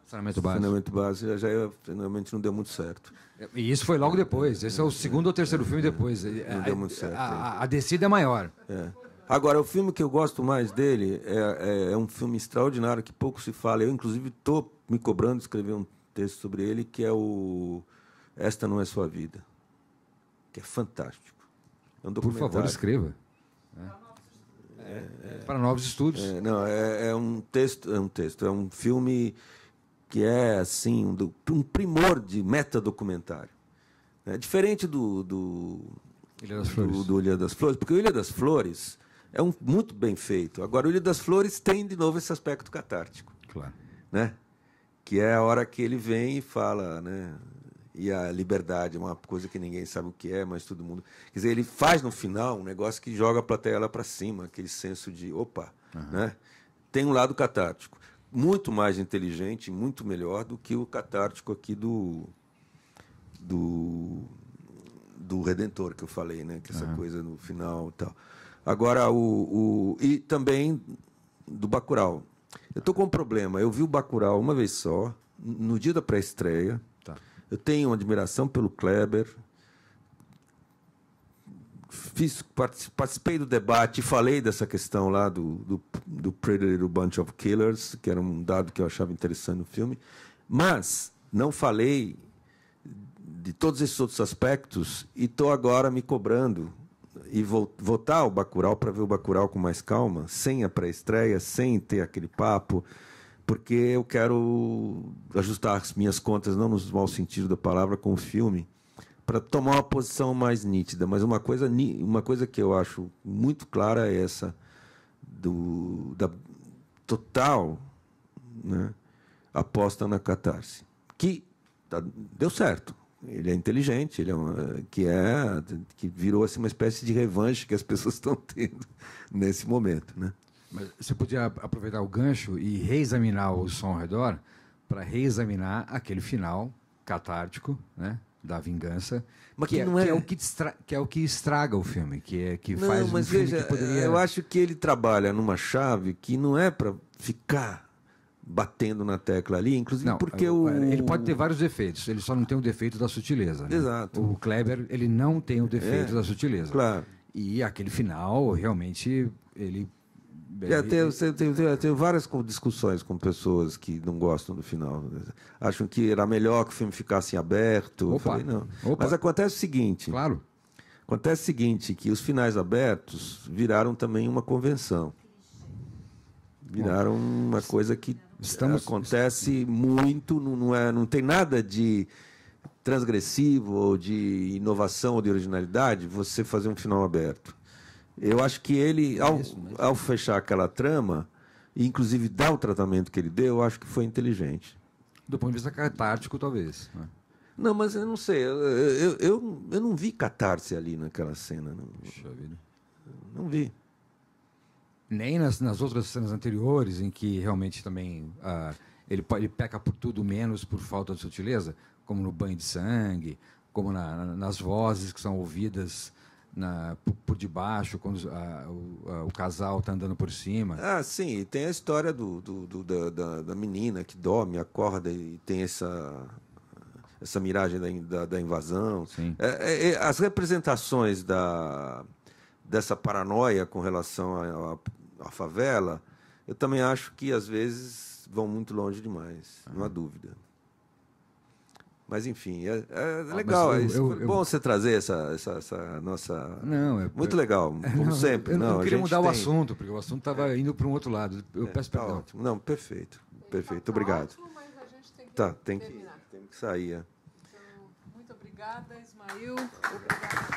Saneamento básico. Saneamento básico finalmente não deu muito certo. E isso foi logo depois. Esse é o segundo ou terceiro filme depois. Não deu muito certo. A descida é maior. Agora, o filme que eu gosto mais dele é um filme extraordinário que pouco se fala. Eu, inclusive, estou me cobrando de escrever um texto sobre ele, que é o Esta Não É Sua Vida, que é fantástico. É um Por documentário. favor, escreva. Para novos estudos. É um texto, é um filme que é assim um primor de metadocumentário. É diferente do Ilha das Flores. do Ilha das Flores, porque o Ilha das Flores é muito bem feito. Agora, o Ilha das Flores tem, de novo, esse aspecto catártico. Claro. Né? Que é a hora que ele vem e fala, né? E a liberdade é uma coisa que ninguém sabe o que é, mas todo mundo... Quer dizer, ele faz no final um negócio que joga a plateia lá para cima, aquele senso de, opa, né? Tem um lado catártico. Muito mais inteligente, muito melhor do que o catártico aqui do Redentor, que eu falei, né? Que essa coisa no final e tal. Agora, e também do Bacurau. Eu estou com um problema. Eu vi o Bacurau uma vez só, no dia da pré-estreia. Tá. Eu tenho uma admiração pelo Kleber. Participei do debate e falei dessa questão lá do Pretty Little Bunch of Killers, que era um dado que eu achava interessante no filme. Mas não falei de todos esses outros aspectos e estou agora me cobrando e voltar ao Bacurau para ver o Bacurau com mais calma, sem a pré-estreia, sem ter aquele papo, porque eu quero ajustar as minhas contas, não no mau sentido da palavra, com o filme, para tomar uma posição mais nítida. Mas uma coisa que eu acho muito clara é essa da total, né, aposta na catarse, que deu certo. Ele é inteligente, ele que virou assim, uma espécie de revanche que as pessoas estão tendo nesse momento, né? Mas você podia aproveitar o gancho e reexaminar o Som ao Redor para reexaminar aquele final catártico, né, da vingança, mas que não é o que estraga o filme, que não, faz mas um filme veja, que poderia... Eu acho que ele trabalha numa chave que não é para ficar batendo na tecla ali, inclusive não, porque ele pode ter vários defeitos, ele só não tem o defeito da sutileza, né? Exato. O Kleber, ele não tem o defeito da sutileza. Claro. E aquele final, realmente, ele... Eu tenho várias discussões com pessoas que não gostam do final. Acham que era melhor que o filme ficasse em aberto. Opa. Eu falei, não. Opa. Mas acontece o seguinte... Claro. Acontece o seguinte, que os finais abertos viraram também uma convenção. Viraram uma coisa que acontece muito, não tem nada de transgressivo ou de inovação ou de originalidade você fazer um final aberto. Eu acho que ele, ao fechar aquela trama, e inclusive dar o tratamento que ele deu, eu acho que foi inteligente. Do ponto de vista catártico, talvez. Né? Não, mas eu não sei. Eu não vi catarse ali naquela cena. Não, Puxa vida. Não vi. Nem nas outras cenas anteriores, em que realmente também ele peca por tudo menos por falta de sutileza, como no banho de sangue, como nas vozes que são ouvidas por debaixo, quando o casal está andando por cima. Ah, sim, e tem a história da menina que dorme, acorda e tem essa miragem da invasão. Sim. As representações dessa paranoia com relação à favela, eu também acho que, às vezes, vão muito longe demais, não há dúvida. Mas, enfim, é legal. Foi bom você trazer essa nossa... Não, muito legal, como sempre. Eu não queria mudar o assunto, porque o assunto estava indo para um outro lado. Eu peço perdão. Ótimo. Não, perfeito. Perfeito, obrigado. Ótimo, mas a gente tem que tem que sair. Então, muito obrigada, Ismael. Obrigada.